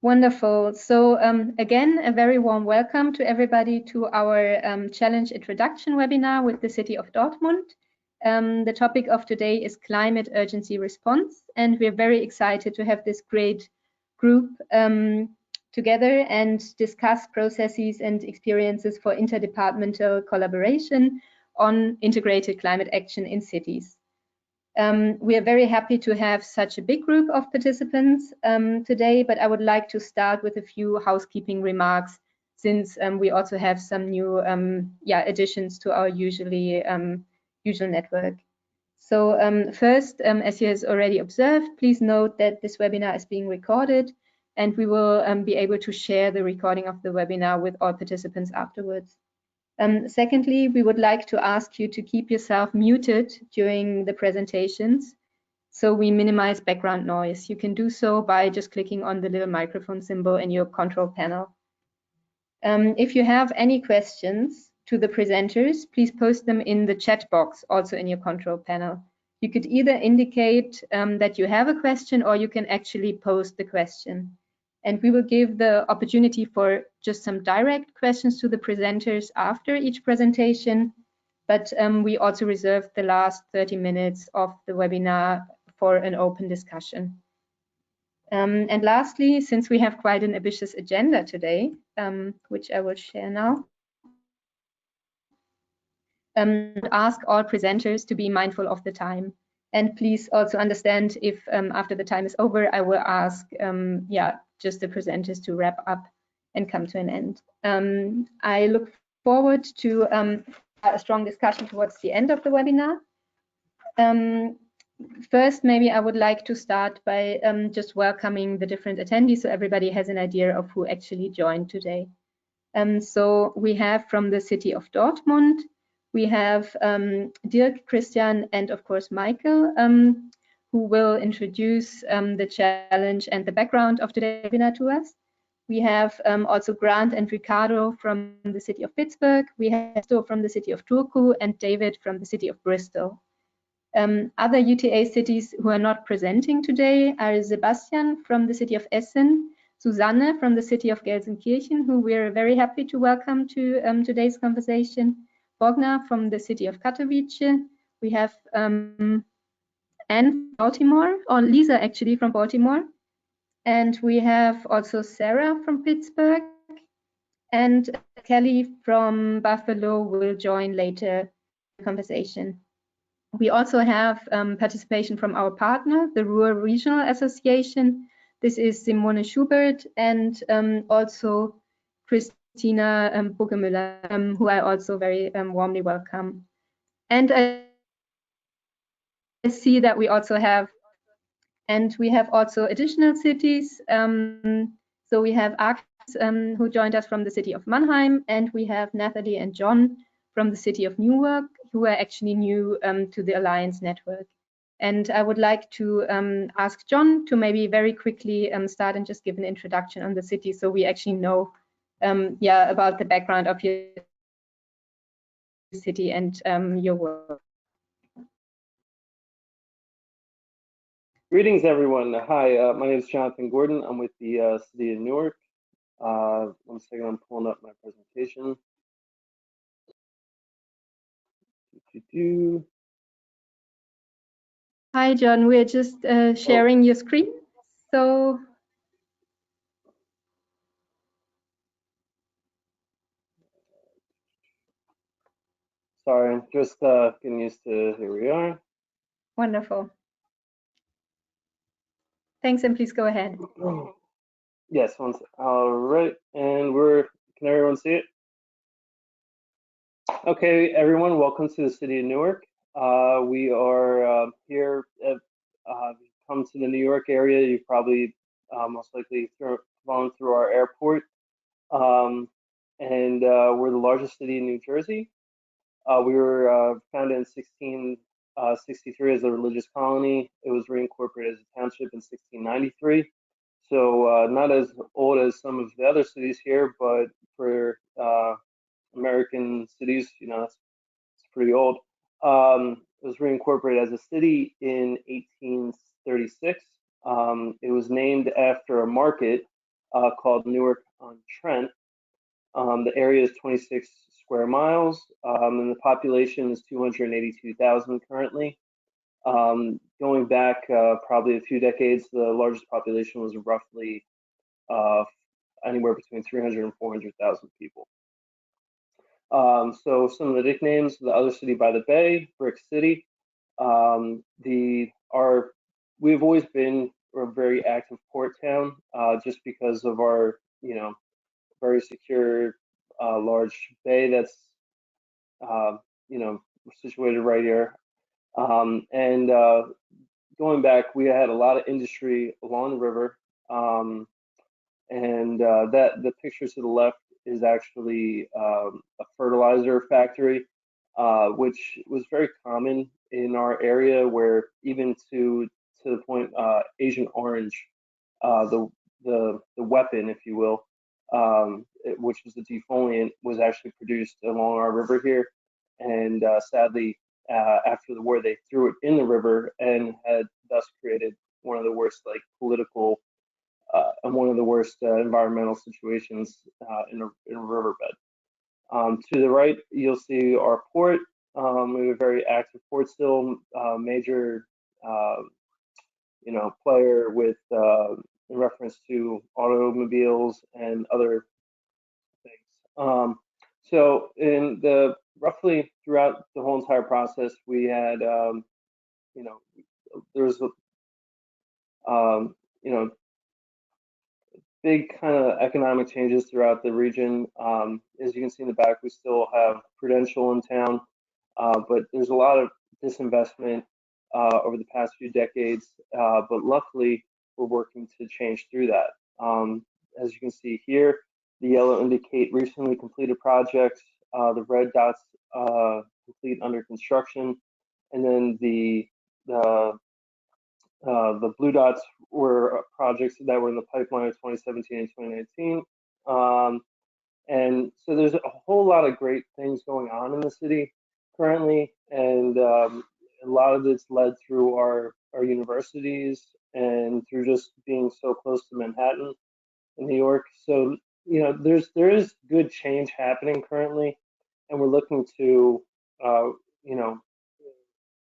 Wonderful. So again, a very warm welcome to everybody to our challenge introduction webinar with the City of Dortmund. The topic of today is climate urgency response, and we're very excited to have this great group together and discuss processes and experiences for interdepartmental collaboration on integrated climate action in cities. We are very happy to have such a big group of participants today, but I would like to start with a few housekeeping remarks, since we also have some new additions to our usual network. So first, as you have already observed, please note that this webinar is being recorded, and we will be able to share the recording of the webinar with all participants afterwards. Secondly, we would like to ask you to keep yourself muted during the presentations, so we minimize background noise. You can do so by just clicking on the little microphone symbol in your control panel. If you have any questions to the presenters, please post them in the chat box, also in your control panel. You could either indicate that you have a question, or you can actually post the question. And we will give the opportunity for just some direct questions to the presenters after each presentation, but we also reserve the last 30 minutes of the webinar for an open discussion. And lastly, since we have quite an ambitious agenda today, which I will share now, ask all presenters to be mindful of the time. And please also understand if after the time is over, I will ask just the presenters to wrap up and come to an end. I look forward to a strong discussion towards the end of the webinar. First, maybe I would like to start by just welcoming the different attendees, so everybody has an idea of who actually joined today. So we have from the City of Dortmund, we have Dirk, Christian, and of course Michael, who will introduce the challenge and the background of today's webinar to us. We have also Grant and Ricardo from the City of Pittsburgh. We have Sto from the City of Turku and David from the City of Bristol. Other UTA cities who are not presenting today are Sebastian from the City of Essen, Susanne from the City of Gelsenkirchen, who we're very happy to welcome to today's conversation, Bogna from the City of Katowice. We have Anne from Baltimore, or Lisa actually from Baltimore. And we have also Sarah from Pittsburgh, and Kelly from Buffalo will join later in the conversation. We also have participation from our partner, the Ruhr Regional Association. This is Simone Schubert and also Christina Bugemüller, who I also very warmly welcome. And I see that we also have, also additional cities. So we have Alex, who joined us from the City of Mannheim, and we have Nathalie and John from the City of Newark, who are actually new to the Alliance network. And I would like to ask John to maybe very quickly start and just give an introduction on the city, so we actually know about the background of your city and your work. Greetings, everyone. Hi, my name is Jonathan Gordon. I'm with the City of Newark. 1 second, I'm pulling up my presentation. Hi, John. We're just sharing your screen. So. Sorry, I'm just getting used to, here we are. Wonderful. Thanks, and please go ahead. Yes, all right, and can everyone see it? Okay, everyone, welcome to the City of Newark. We are here, come to the New York area. You've probably most likely flown through our airport. And we're the largest city in New Jersey. We were founded in 1663 as a religious colony. It was reincorporated as a township in 1693. So not as old as some of the other cities here, but for American cities, you know, it's pretty old. It was reincorporated as a city in 1836. It was named after a market called Newark on Trent. The area is 26 square miles, and the population is 282,000 currently. Going back probably a few decades, the largest population was roughly anywhere between 300 and 400,000 people. So some of the nicknames: the other city by the bay, Brick City. We've always been a very active port town, just because of our, very secure, large bay that's, situated right here. And going back, we had a lot of industry along the river, and that the picture to the left is actually a fertilizer factory, which was very common in our area, where even to the point, Agent Orange, the weapon, if you will, which was the defoliant, was actually produced along our river here. And sadly, after the war, they threw it in the river and had thus created one of the worst, like, political and one of the worst environmental situations in a riverbed. To the right, you'll see our port. We have a very active port still, major, player with in reference to automobiles and other things. So in the roughly throughout the whole entire process, we had, there was, big kind of economic changes throughout the region. As you can see in the back, we still have Prudential in town, but there's a lot of disinvestment over the past few decades. But luckily, we're working to change through that. As you can see here, the yellow indicate recently completed projects. The red dots complete under construction, and then the blue dots were projects that were in the pipeline of 2017 and 2019. And so there's a whole lot of great things going on in the city currently, and a lot of it's led through our universities and through just being so close to Manhattan in New York. So, there is good change happening currently, and we're looking to,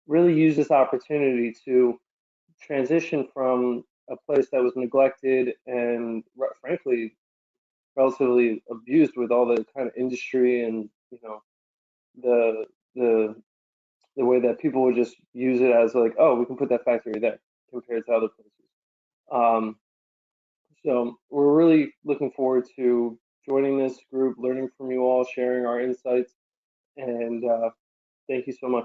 really use this opportunity to transition from a place that was neglected and frankly relatively abused with all the kind of industry and the the way that people would just use it as like, oh, we can put that factory there compared to other places. So we're really looking forward to joining this group, learning from you all, sharing our insights, and thank you so much.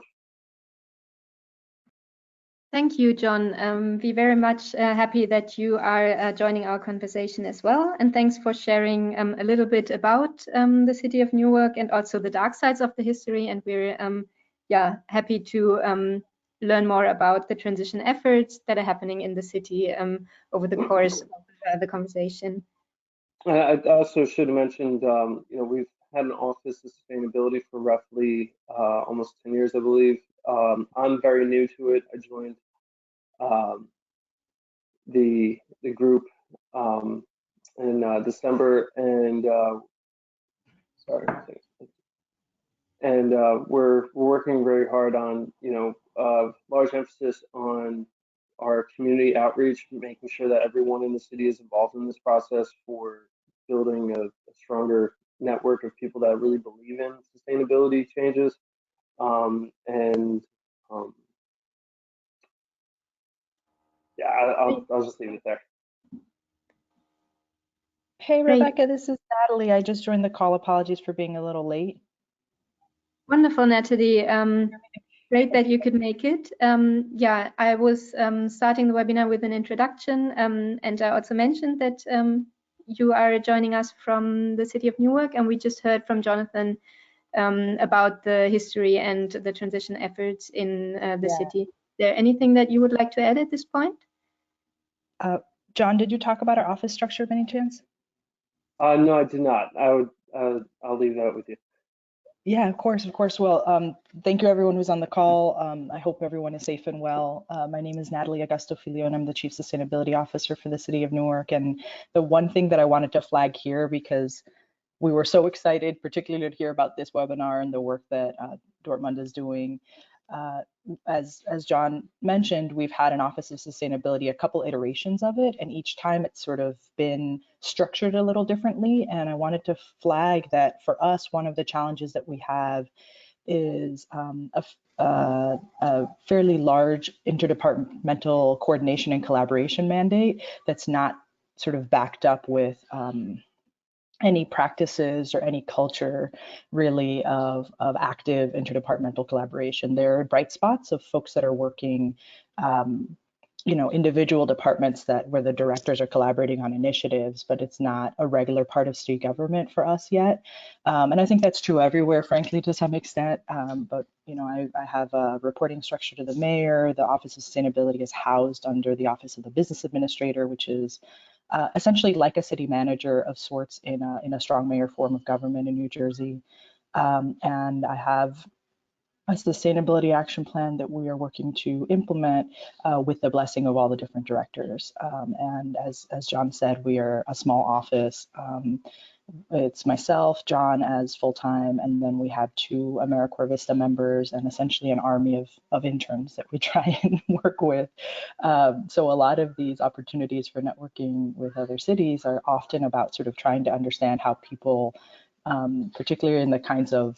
Thank you, John. We're very much happy that you are joining our conversation as well. And thanks for sharing a little bit about the city of Newark and also the dark sides of the history. And we're happy to learn more about the transition efforts that are happening in the city over the course of the conversation. I also should have mentioned, we've had an office of sustainability for roughly almost 10 years, I believe. I'm very new to it. I joined the group in December, and we're working very hard on large emphasis on our community outreach, making sure that everyone in the city is involved in this process for building a stronger network of people that really believe in sustainability changes. I'll just leave it there. Hey, Rebecca, this is Natalie. I just joined the call. Apologies for being a little late. Wonderful, Natalie. Great that you could make it. I was starting the webinar with an introduction, and I also mentioned that you are joining us from the city of Newark, and we just heard from Jonathan about the history and the transition efforts in the city. Is there anything that you would like to add at this point? John, did you talk about our office structure by any chance? No, I did not. I'll leave that with you. Yeah, of course. Well, thank you everyone who's on the call. I hope everyone is safe and well. My name is Natalie Augusto-Filio, and I'm the Chief Sustainability Officer for the City of Newark. And the one thing that I wanted to flag here, because we were so excited, particularly to hear about this webinar and the work that Dortmund is doing. As John mentioned, we've had an Office of Sustainability, a couple iterations of it, and each time it's sort of been structured a little differently. And I wanted to flag that for us, one of the challenges that we have is a fairly large interdepartmental coordination and collaboration mandate that's not sort of backed up with any practices or any culture really of active interdepartmental collaboration. There are bright spots of folks that are working, individual departments where the directors are collaborating on initiatives, but it's not a regular part of city government for us yet. And I think that's true everywhere, frankly, to some extent. But I have a reporting structure to the mayor. The Office of Sustainability is housed under the Office of the Business Administrator, which is essentially like a city manager of sorts in a strong mayor form of government in New Jersey. And I have a sustainability action plan that we are working to implement with the blessing of all the different directors. And as John said, we are a small office. It's myself, John as full-time, and then we have 2 AmeriCorps Vista members and essentially an army of interns that we try and work with. So a lot of these opportunities for networking with other cities are often about sort of trying to understand how people, particularly in the kinds of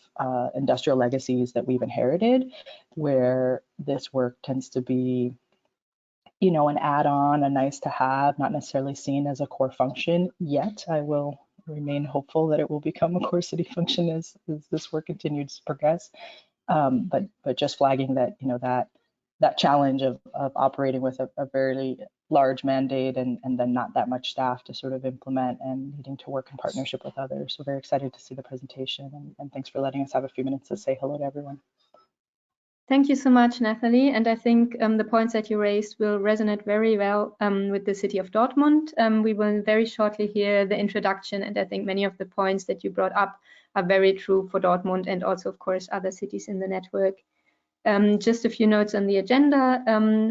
industrial legacies that we've inherited, where this work tends to be an add-on, a nice to have, not necessarily seen as a core function yet. I will remain hopeful that it will become a core city function as this work continues to progress. But just flagging that, that challenge of operating with a very large mandate and then not that much staff to sort of implement and needing to work in partnership with others. So very excited to see the presentation, and thanks for letting us have a few minutes to say hello to everyone. Thank you so much, Nathalie. And I think the points that you raised will resonate very well with the city of Dortmund. We will very shortly hear the introduction, and I think many of the points that you brought up are very true for Dortmund and also, of course, other cities in the network. Just a few notes on the agenda,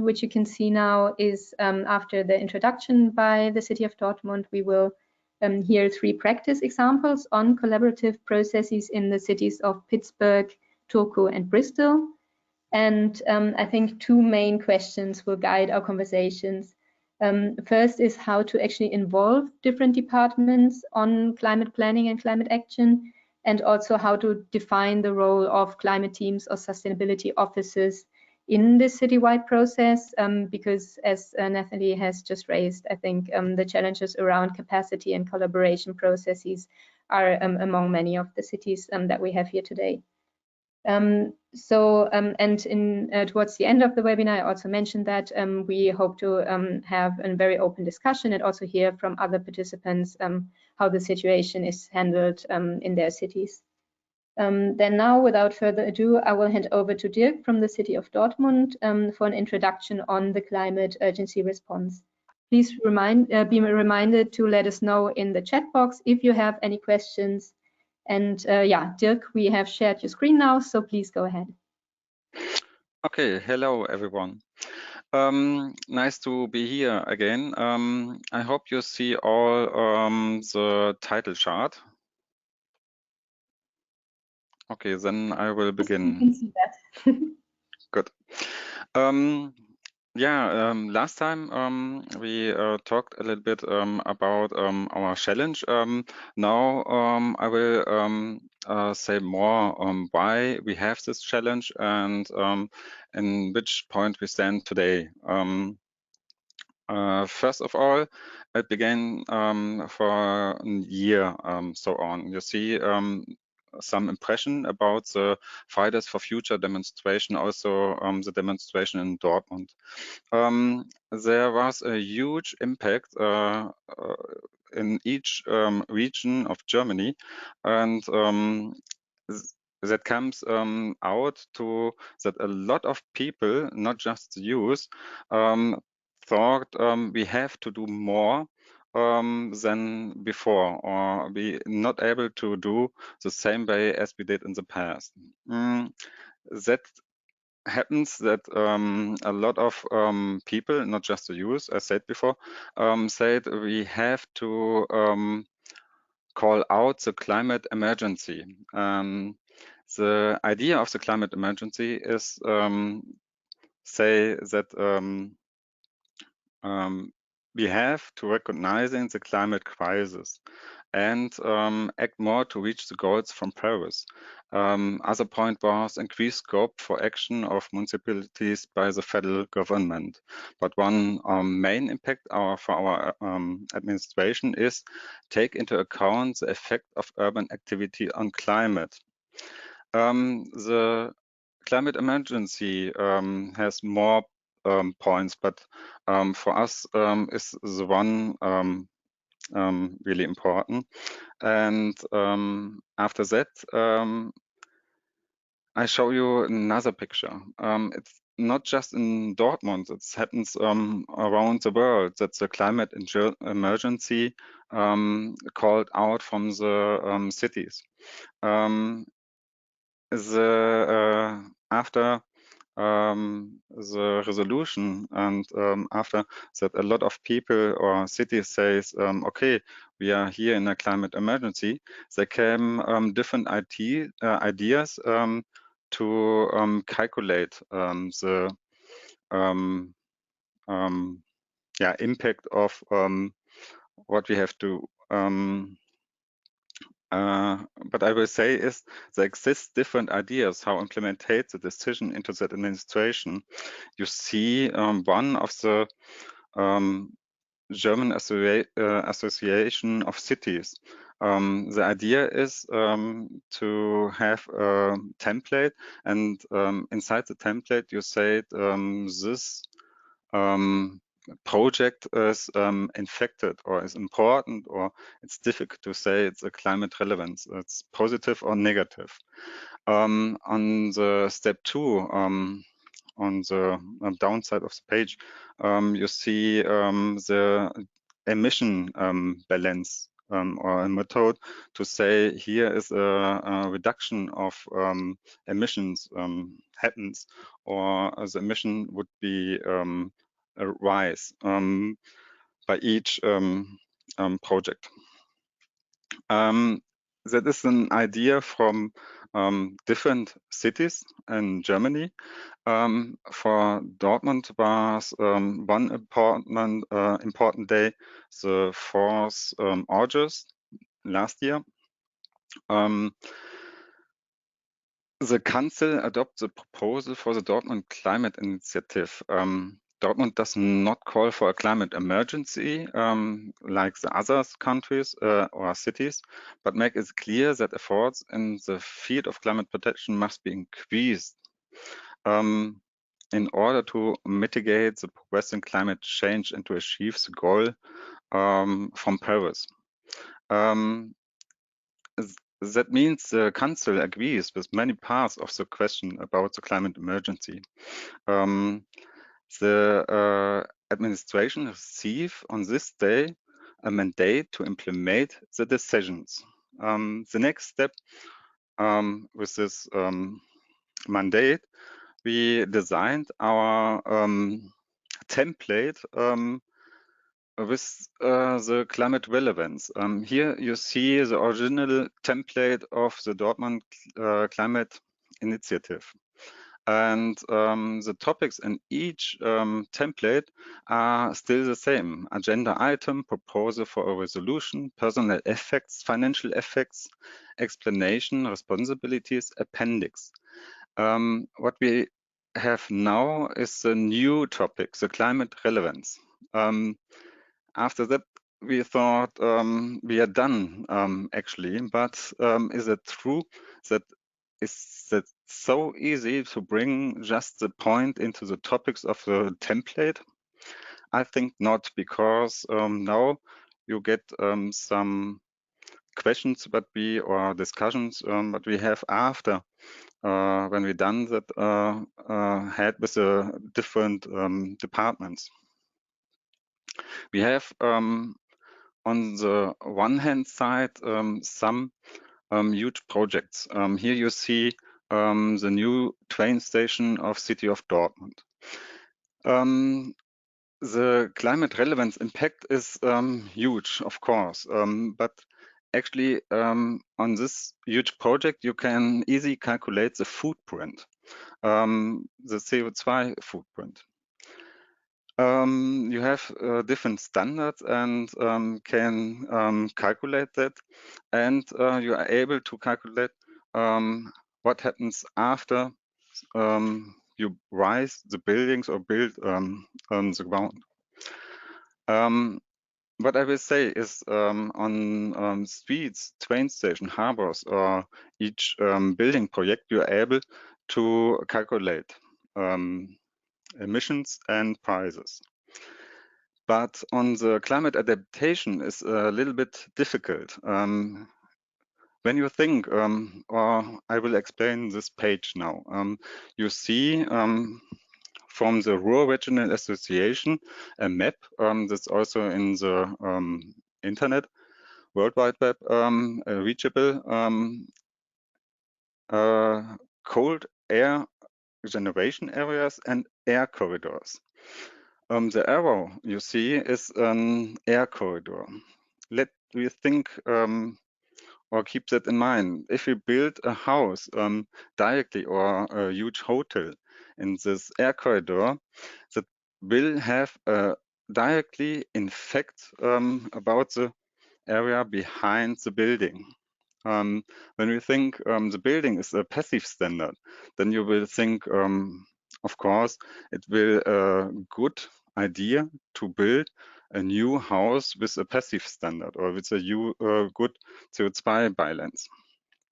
which you can see now is after the introduction by the city of Dortmund, we will hear 3 practice examples on collaborative processes in the cities of Pittsburgh, Turku, and Bristol. And I think 2 main questions will guide our conversations. First is how to actually involve different departments on climate planning and climate action, and also how to define the role of climate teams or sustainability officers in this citywide process, because as Nathalie has just raised, I think the challenges around capacity and collaboration processes are among many of the cities that we have here today. And towards the end of the webinar, I also mentioned that we hope to have a very open discussion and also hear from other participants how the situation is handled in their cities. Then now, without further ado, I will hand over to Dirk from the city of Dortmund for an introduction on the climate urgency response. Please be reminded to let us know in the chat box if you have any questions. And yeah, Dirk, we have shared your screen now, so please go ahead. Okay, hello everyone. Nice to be here again. I hope you see all the title chart. Okay, then I will begin. You can see that. Good. Yeah, last time we talked a little bit about our challenge. Now I will say more why we have this challenge and in which point we stand today. First of all, it began for a year, so on. You see some impression about the Fridays for Future demonstration, also the demonstration in Dortmund. There was a huge impact in each region of Germany, and that comes out to that a lot of people, not just the youth, thought we have to do more than before, or we not able to do the same way as we did in the past. That happens that a lot of people, not just the youth, as I said before, said we have to call out the climate emergency. The idea of the climate emergency is say that we have to recognizing the climate crisis and act more to reach the goals from Paris. Other point was increased scope for action of municipalities by the federal government. But one main impact for our administration is take into account the effect of urban activity on climate. The climate emergency has more points, but for us is the one really important. And after that, I show you another picture. It's not just in Dortmund, it happens around the world that the climate emergency called out from the cities. After the resolution and after that a lot of people or cities says, okay, we are here in a climate emergency, there came different ideas to calculate the impact of what we have to but I will say is there exist different ideas how implement the decision into that administration. You see one of the German Association of Cities. The idea is to have a template, and inside the template you say this project is infected or is important, or it's difficult to say it's a climate relevance, it's positive or negative. On the step 2, on the downside of the page, you see the emission balance or a method to say here is a reduction of emissions happens, or the emission would be a rise by each project. That is an idea from different cities in Germany. For Dortmund was one important day, the 4th August last year. The Council adopted the proposal for the Dortmund Climate Initiative. Dortmund does not call for a climate emergency like the other countries or cities, but make it clear that efforts in the field of climate protection must be increased in order to mitigate the progressing climate change and to achieve the goal from Paris. That means the Council agrees with many parts of the question about the climate emergency. The administration received on this day a mandate to implement the decisions. The next step with this mandate, we designed our template with the climate relevance. Here you see the original template of the Dortmund Climate Initiative. And the topics in each template are still the same. Agenda item, proposal for a resolution, personal effects, financial effects, explanation, responsibilities, appendix. What we have now is a new topic, the climate relevance. After that, we thought we are done actually, but is it true that is that so easy to bring just the point into the topics of the template? I think not, because now you get some questions or discussions but we have after when we done that had with the different departments. We have on the one hand side, some huge projects. Here you see the new train station of city of Dortmund. The climate relevance impact is huge, of course, but actually on this huge project you can easily calculate the footprint, the CO2 footprint. You have different standards and can calculate that, and you are able to calculate what happens after you rise the buildings or build on the ground. What I will say is on streets, train station, harbors, or each building project, you are able to calculate emissions and prices. But on the climate adaptation is a little bit difficult. When you think, or I will explain this page now, you see from the Ruhr Regional Association a map that's also in the internet, World Wide Web, reachable cold air generation areas and air corridors. The arrow you see is an air corridor. Let me think or keep that in mind. If you build a house directly or a huge hotel in this air corridor, that will have a directly effect about the area behind the building. When we think the building is a passive standard, then you will think, of course, it will a good idea to build a new house with a passive standard or with a good CO2 balance.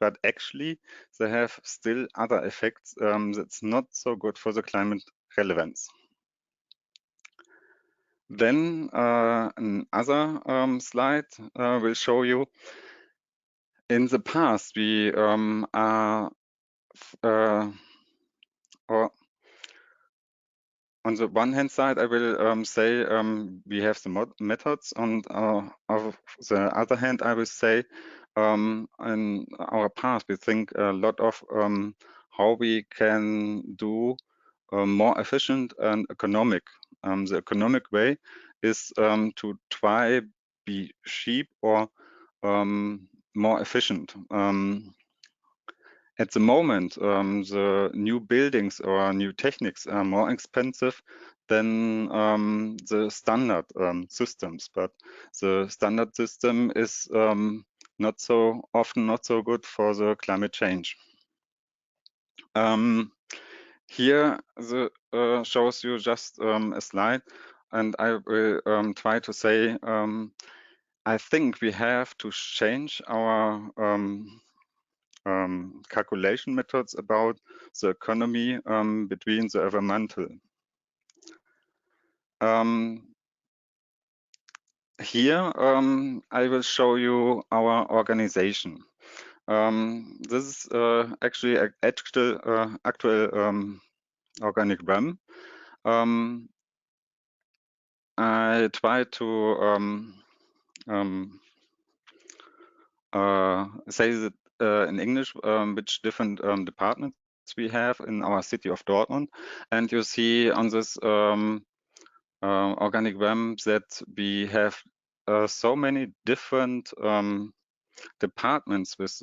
But actually, they have still other effects that's not so good for the climate relevance. Then another slide will show you in the past we are or on the one hand side, I will say we have the methods, and on the other hand, I will say in our past we think a lot of how we can do more efficient and economic. The economic way is to try be cheap or more efficient. At the moment, the new buildings or new techniques are more expensive than the standard systems, but the standard system is not so often not so good for the climate change. Here the shows you just a slide, and I will try to say I think we have to change our calculation methods about the economy between the environmental. Here I will show you our organization. This is actually an actual organigram. I try to say that in English which different departments we have in our city of Dortmund, and you see on this organigram that we have so many different departments with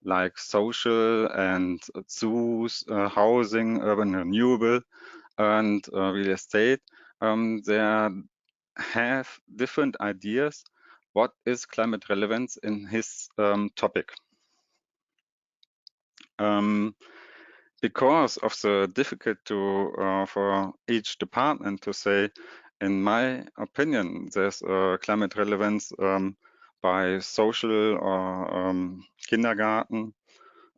like social and zoos, housing, urban renewable, and real estate. They have different ideas what is climate relevance in his topic. Because of the difficult to for each department to say, in my opinion, there's climate relevance by social or kindergarten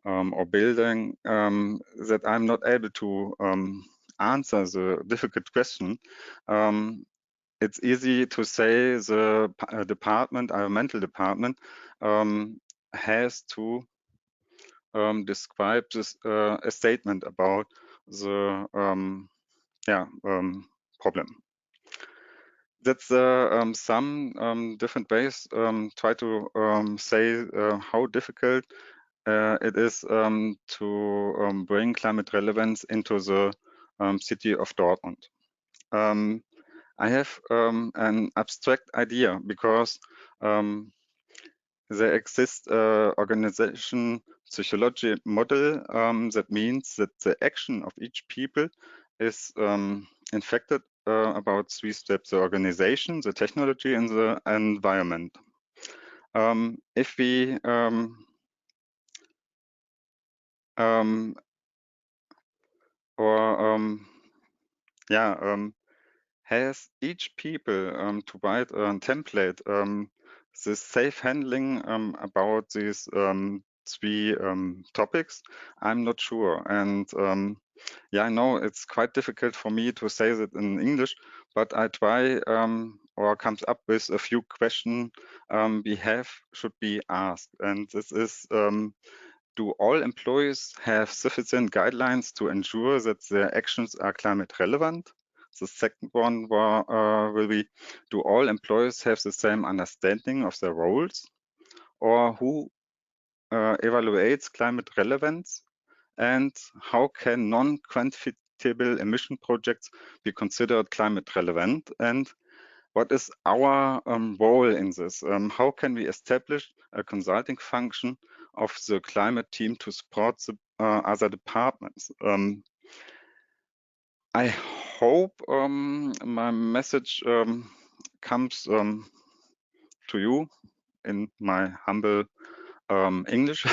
or building, that I'm not able to answer the difficult question. It's easy to say the department, environmental department, has to describe this a statement about the problem. that's some different ways try to say how difficult it is to bring climate relevance into the city of Dortmund. I have an abstract idea because there exists organization psychology model that means that the action of each people is infected about 3 steps: the organization, the technology, and the environment. If we has each people to write a template, the safe handling about these 3 topics, I'm not sure. And yeah, I know it's quite difficult for me to say that in English, but I try or comes up with a few questions should be asked. And this is, do all employees have sufficient guidelines to ensure that their actions are climate relevant? The second one will be, do all employees have the same understanding of their roles? Or who evaluates climate relevance? And how can non-quantifiable emission projects be considered climate relevant? And what is our role in this? How can we establish a consulting function of the climate team to support the other departments? I hope my message comes to you in my humble English.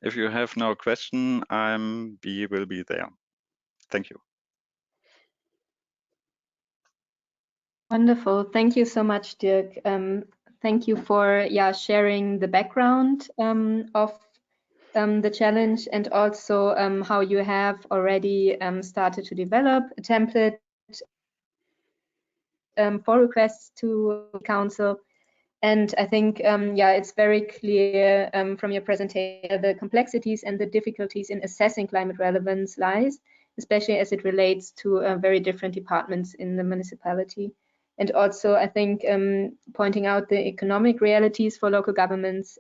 If you have no question, we will be there. Thank you. Wonderful. Thank you so much, Dirk. Thank you for sharing the background of the challenge, and also how you have already started to develop a template for requests to council. And I think, it's very clear from your presentation the complexities and the difficulties in assessing climate relevance lies, especially as it relates to very different departments in the municipality. And also, I think pointing out the economic realities for local governments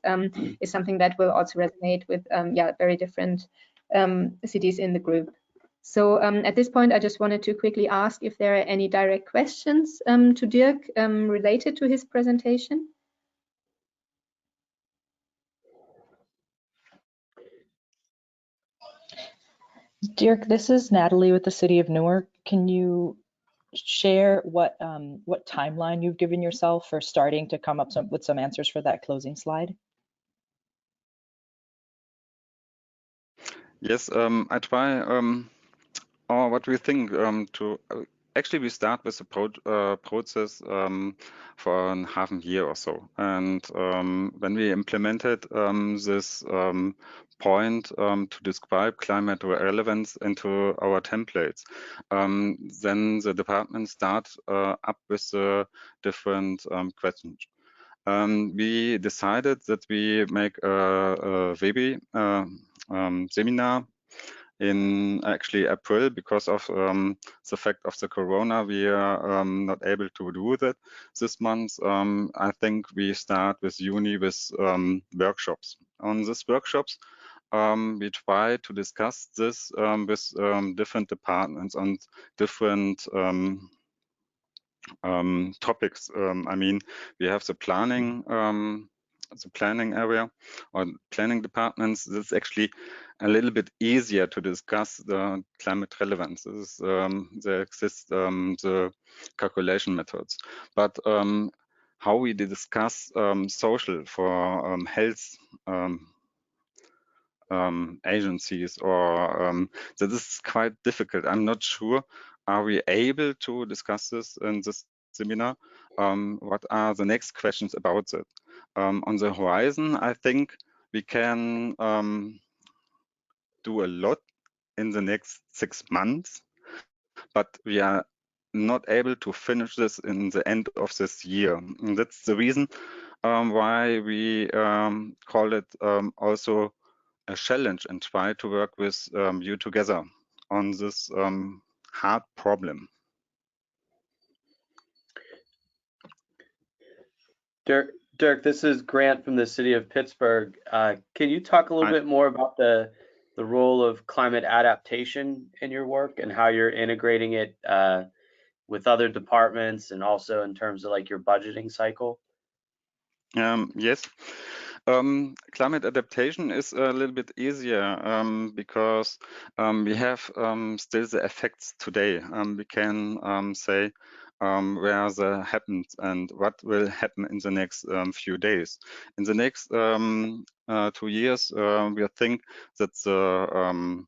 is something that will also resonate with very different cities in the group. So at this point, I just wanted to quickly ask if there are any direct questions to Dirk related to his presentation. Dirk, this is Natalie with the City of Newark. Can you share what timeline you've given yourself for starting to come up with some answers for that closing slide? Yes, I try. Or what we think to actually we start with the process for half a year or so, and when we implemented this point to describe climate relevance into our templates, then the department start up with the different questions. We decided that we make a Webi seminar in actually April. Because of the fact of the corona, we are not able to do that this month. I think we start with uni with workshops. On these workshops, we try to discuss this with different departments and different topics. I mean, we have the planning area or planning departments. It's actually a little bit easier to discuss the climate relevance. There exist the calculation methods, but how we discuss social for health agencies, or that is quite difficult. I'm not sure. Are we able to discuss this in this seminar? What are the next questions about that? On the horizon, I think we can do a lot in the next 6 months, but we are not able to finish this in the end of this year. And that's the reason why we call it also a challenge and try to work with you together on this hard problem. Dirk, this is Grant from the city of Pittsburgh. Can you talk a little bit more about the role of climate adaptation in your work and how you're integrating it with other departments and also in terms of like your budgeting cycle? Yes. Climate adaptation is a little bit easier because we have still the effects today. We can say where they happened and what will happen in the next few days. In the next 2 years, we think that the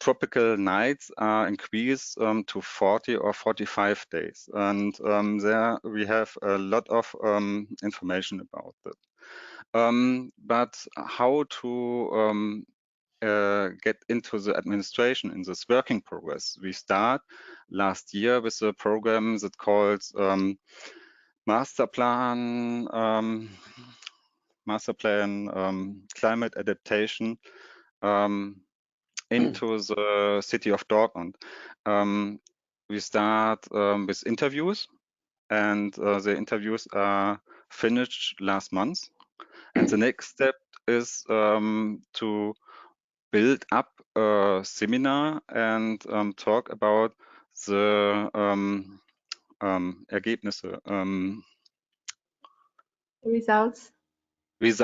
tropical nights are increased to 40 or 45 days. And there we have a lot of information about that. But how to get into the administration in this working progress? We start last year with a program that calls Master Plan Climate Adaptation into the city of Dortmund. We start with interviews, and the interviews are finished last month. And the next step is to build up a seminar and talk about the Ergebnisse, Results with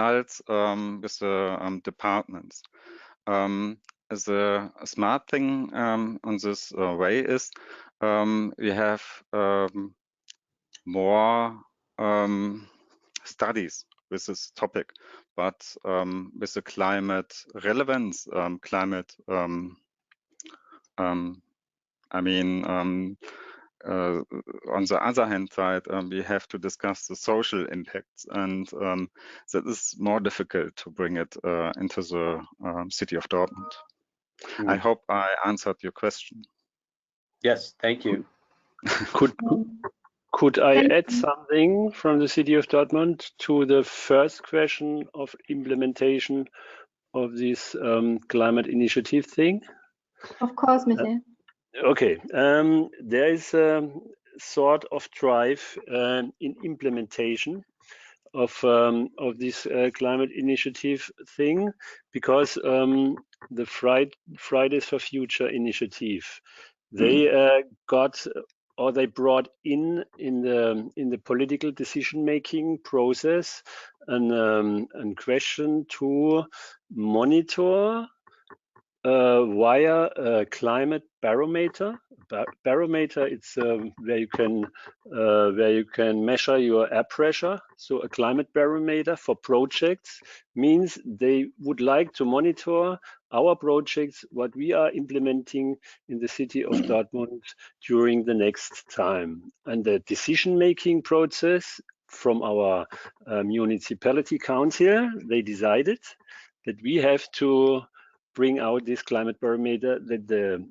the departments. The smart thing on this way is we have more studies with this topic, but with the climate relevance, I mean, on the other hand side, we have to discuss the social impacts, and that is more difficult to bring it into the city of Dortmund. I hope I answered your question. Yes, thank you. Could I add something from the city of Dortmund to the first question of implementation of this climate initiative thing? Of course, Michael. Okay, there is a sort of drive in implementation of this climate initiative thing, because the Fridays for Future initiative, they they brought in the political decision making process and question to monitor via a climate barometer. Barometer, it's where you can measure your air pressure. So a climate barometer for projects means they would like to monitor our projects, what we are implementing in the city of Dortmund during the next time. And the decision-making process from our municipality council, they decided that we have to bring out this climate barometer, that the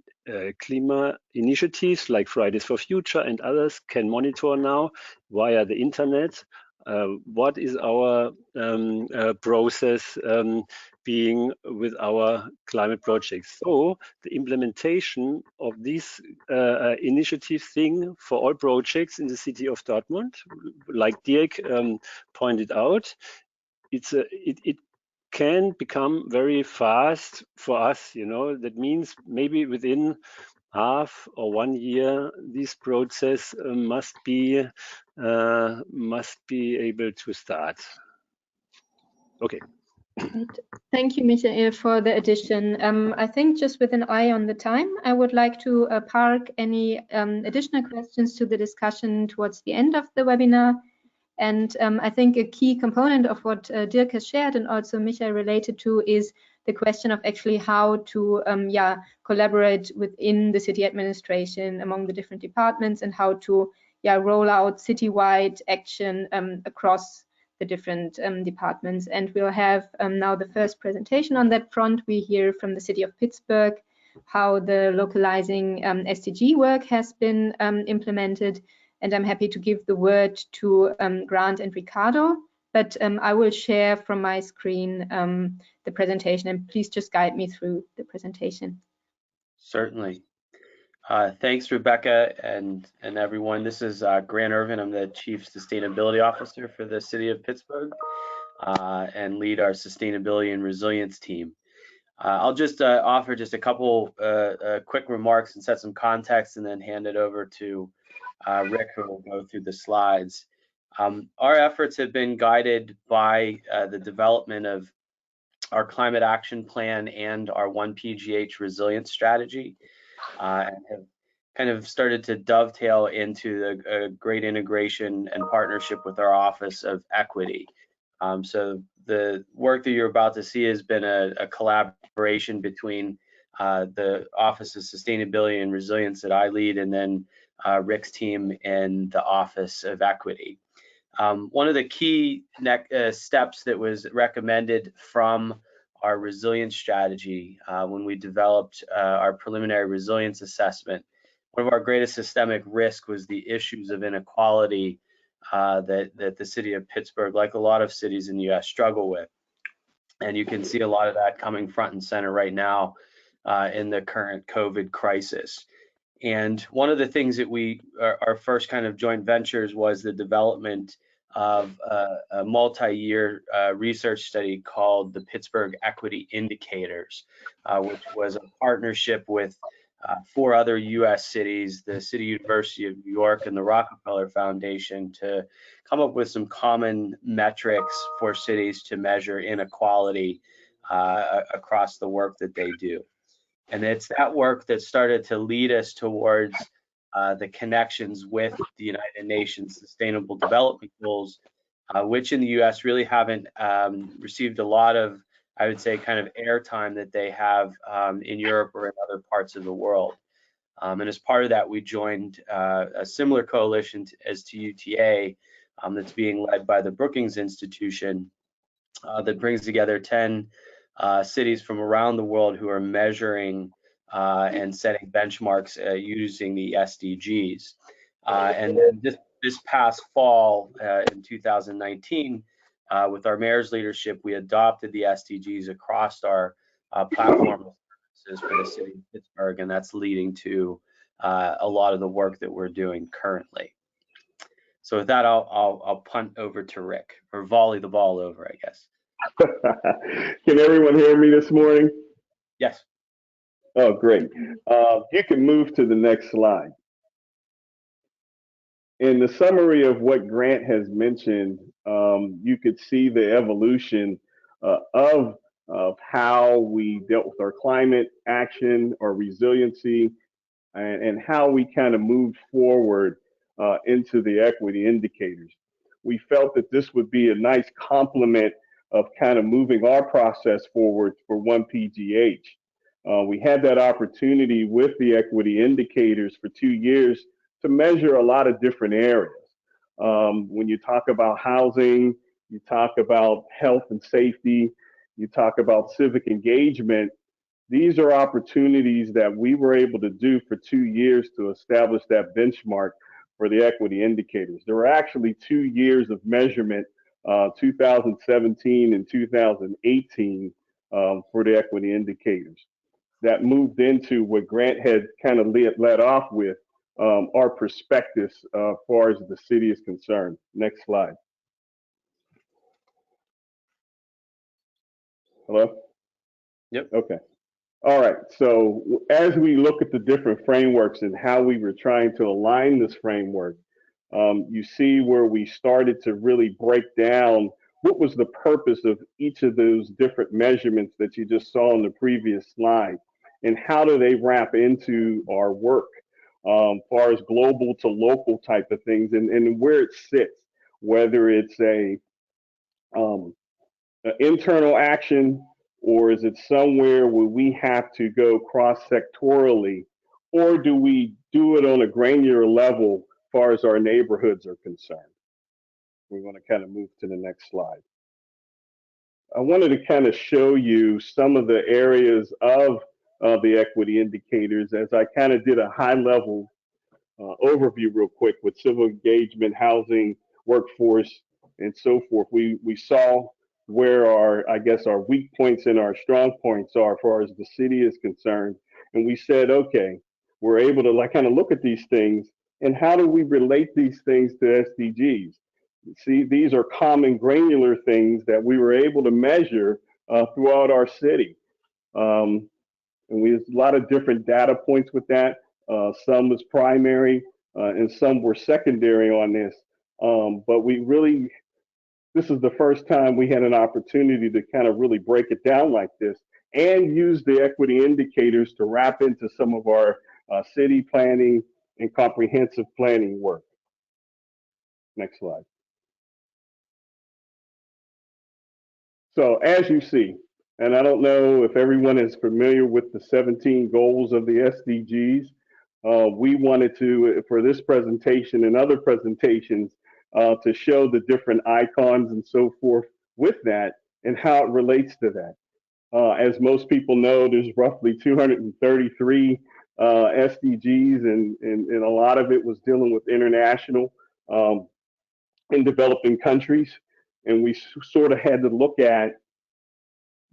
climate initiatives like Fridays for Future and others can monitor now via the internet. What is our process being with our climate projects? So the implementation of this initiative thing for all projects in the city of Dortmund, like Dirk pointed out, it can become very fast for us, you know. That means maybe within half or 1 year, this process must be able to start. Okay. Great. Thank you, Michael, for the addition. I think just with an eye on the time, I would like to park any additional questions to the discussion towards the end of the webinar. And I think a key component of what Dirk has shared and also Michael related to is the question of actually how to collaborate within the city administration among the different departments, and how to roll out citywide action across the different departments. And we'll have now the first presentation on that front. We hear from the city of Pittsburgh how the localizing SDG work has been implemented. And I'm happy to give the word to Grant and Ricardo, but I will share from my screen the presentation, and please just guide me through the presentation. Certainly. Thanks, Rebecca and everyone. This is Grant Irvin. I'm the Chief Sustainability Officer for the City of Pittsburgh and lead our Sustainability and Resilience team. I'll just offer just a couple quick remarks and set some context, and then hand it over to Rick, who will go through the slides. Our efforts have been guided by the development of our climate action plan and our 1PGH resilience strategy, and have kind of started to dovetail into the great integration and partnership with our Office of Equity. So the work that you're about to see has been a collaboration between the Office of Sustainability and Resilience that I lead, and then Rick's team in the Office of Equity. One of the key steps that was recommended from our resilience strategy when we developed our preliminary resilience assessment, one of our greatest systemic risk was the issues of inequality that the city of Pittsburgh, like a lot of cities in the US, struggle with. And you can see a lot of that coming front and center right now in the current COVID crisis. And one of the things that our first kind of joint ventures was the development of a multi-year research study called the Pittsburgh Equity Indicators, which was a partnership with 4 other US cities, the City University of New York and the Rockefeller Foundation, to come up with some common metrics for cities to measure inequality across the work that they do. And it's that work that started to lead us towards the connections with the United Nations Sustainable Development Goals, which in the US really haven't received a lot of, I would say, kind of airtime that they have in Europe or in other parts of the world. And as part of that, we joined a similar coalition as to UTA that's being led by the Brookings Institution that brings together 10 cities from around the world who are measuring and setting benchmarks using the SDGs. And then this past fall in 2019, with our mayor's leadership, we adopted the SDGs across our platform of services for the city of Pittsburgh, and that's leading to a lot of the work that we're doing currently. So with that, I'll punt over to Rick, or volley the ball over, I guess. Can everyone hear me this morning? Yes. Oh, great. You can move to the next slide. In the summary of what Grant has mentioned, you could see the evolution of how we dealt with our climate action or resiliency, and how we kind of moved forward into the equity indicators. We felt that this would be a nice complement of kind of moving our process forward for 1PGH. We had that opportunity with the equity indicators for 2 years to measure a lot of different areas. When you talk about housing, you talk about health and safety, you talk about civic engagement, these are opportunities that we were able to do for 2 years to establish that benchmark for the equity indicators. There were actually 2 years of measurement, 2017 and 2018, for the equity indicators. That moved into what Grant had kind of led off with, our perspectives as far as the city is concerned. Next slide. Hello? Yep. Okay. All right. So as we look at the different frameworks and how we were trying to align this framework, you see where we started to really break down what was the purpose of each of those different measurements that you just saw on the previous slide, and how do they wrap into our work, far as global to local type of things, and where it sits, whether it's an internal action, or is it somewhere where we have to go cross-sectorally, or do we do it on a granular level as far as our neighborhoods are concerned? We want to kind of move to the next slide. I wanted to kind of show you some of the areas of the equity indicators, as I kind of did a high-level overview real quick with civil engagement, housing, workforce, and so forth. We saw where our weak points and our strong points are as far as the city is concerned. And we said, okay, we're able to like kind of look at these things and how do we relate these things to SDGs. See, these are common granular things that we were able to measure throughout our city. And we have a lot of different data points with that. Some was primary and some were secondary on this. But we really, this is the first time we had an opportunity to kind of really break it down like this and use the equity indicators to wrap into some of our city planning and comprehensive planning work. Next slide. So as you see, and I don't know if everyone is familiar with the 17 goals of the SDGs, we wanted to, for this presentation and other presentations, to show the different icons and so forth with that and how it relates to that. As most people know, there's roughly 233 SDGs, and a lot of it was dealing with international in developing countries. And we sort of had to look at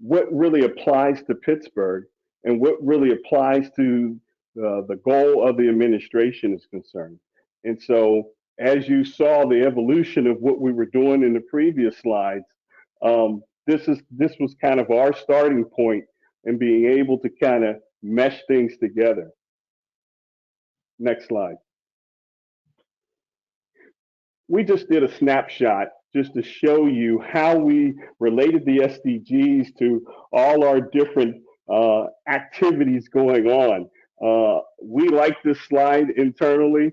what really applies to Pittsburgh and what really applies to the goal of the administration is concerned. And so as you saw the evolution of what we were doing in the previous slides, this was kind of our starting point in being able to kind of mesh things together. Next slide. We just did a snapshot just to show you how we related the SDGs to all our different activities going on. We like this slide internally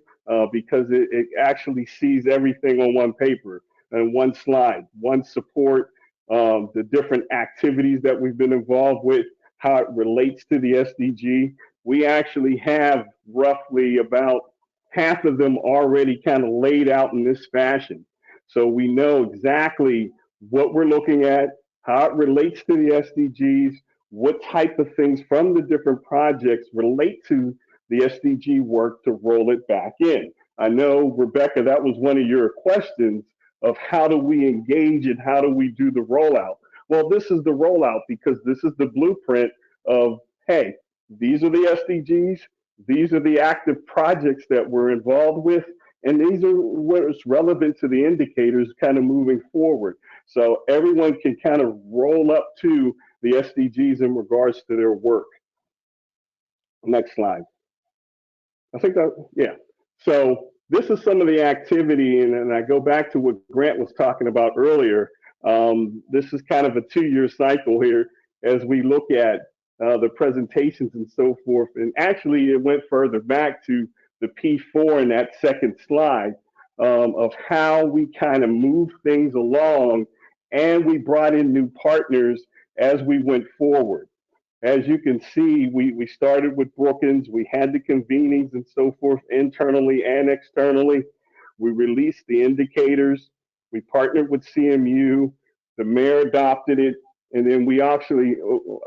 because it actually sees everything on one paper and one slide, one support, the different activities that we've been involved with, how it relates to the SDG. We actually have roughly about half of them already kind of laid out in this fashion. So we know exactly what we're looking at, how it relates to the SDGs, what type of things from the different projects relate to the SDG work to roll it back in. I know, Rebecca, that was one of your questions of how do we engage and how do we do the rollout? Well, this is the rollout because this is the blueprint of, hey, these are the SDGs, these are the active projects that we're involved with, and these are what's relevant to the indicators kind of moving forward. So everyone can kind of roll up to the SDGs in regards to their work. Next slide. I think that, yeah. So this is some of the activity, and I go back to what Grant was talking about earlier. This is kind of a 2-year cycle here as we look at the presentations and so forth. And actually, it went further back to the P4 in that second slide of how we kind of move things along, and we brought in new partners as we went forward. As you can see, we started with Brookings. We had the convenings and so forth internally and externally. We released the indicators. We partnered with CMU. The mayor adopted it. And then we actually,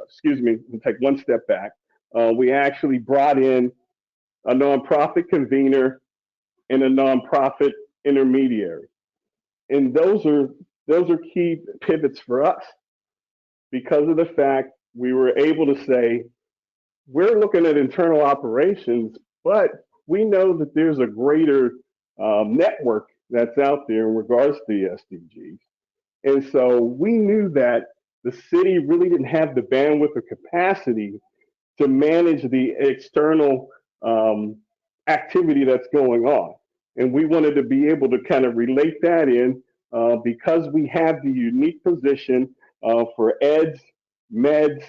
excuse me, we'll take one step back. We actually brought in a nonprofit convener and a nonprofit intermediary. And those are key pivots for us because of the fact we were able to say, we're looking at internal operations, but we know that there's a greater network that's out there in regards to the SDGs. And so we knew that the city really didn't have the bandwidth or capacity to manage the external activity that's going on. And we wanted to be able to kind of relate that in because we have the unique position for eds, meds,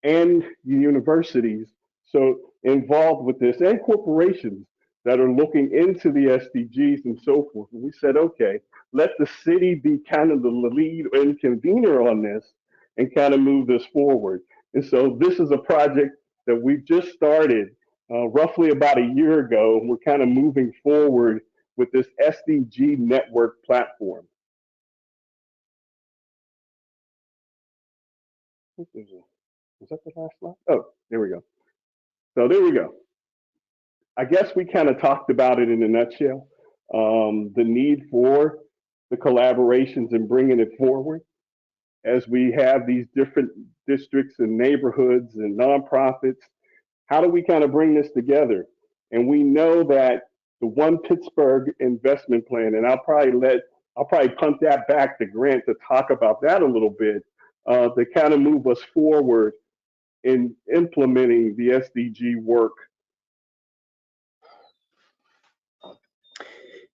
and universities so involved with this, and corporations that are looking into the SDGs and so forth. And we said, okay, let the city be kind of the lead and convener on this and kind of move this forward. And so this is a project that we've just started roughly about a year ago. We're kind of moving forward with this SDG network platform. Is that the last slide? Oh, there we go. So there we go. I guess we kind of talked about it in a nutshell, the need for the collaborations and bringing it forward as we have these different districts and neighborhoods and nonprofits How do we kind of bring this together? And we know that the One Pittsburgh investment plan, and I'll probably punt that back to Grant to talk about that a little bit, to kind of move us forward in implementing the SDG work.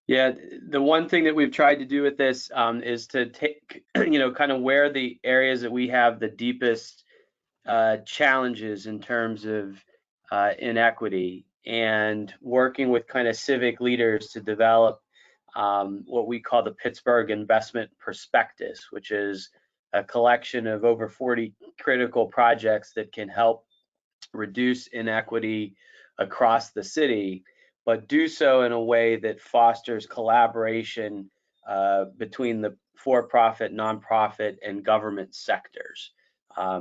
Yeah, the one thing that we've tried to do with this is to take, kind of where the areas that we have the deepest challenges in terms of inequity, and working with kind of civic leaders to develop what we call the Pittsburgh Investment Prospectus, which is a collection of over 40 critical projects that can help reduce inequity across the city, but do so in a way that fosters collaboration between the for-profit, nonprofit, and government sectors.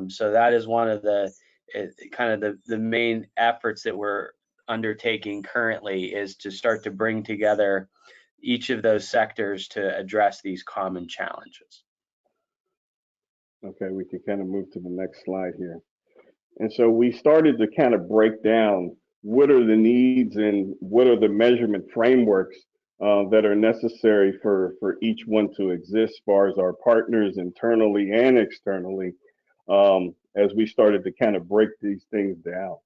So that is one of the the main efforts that we're undertaking currently, is to start to bring together each of those sectors to address these common challenges. Okay, we can kind of move to the next slide here. And so we started to kind of break down what are the needs and what are the measurement frameworks that are necessary for each one to exist, as far as our partners internally and externally, as we started to kind of break these things down.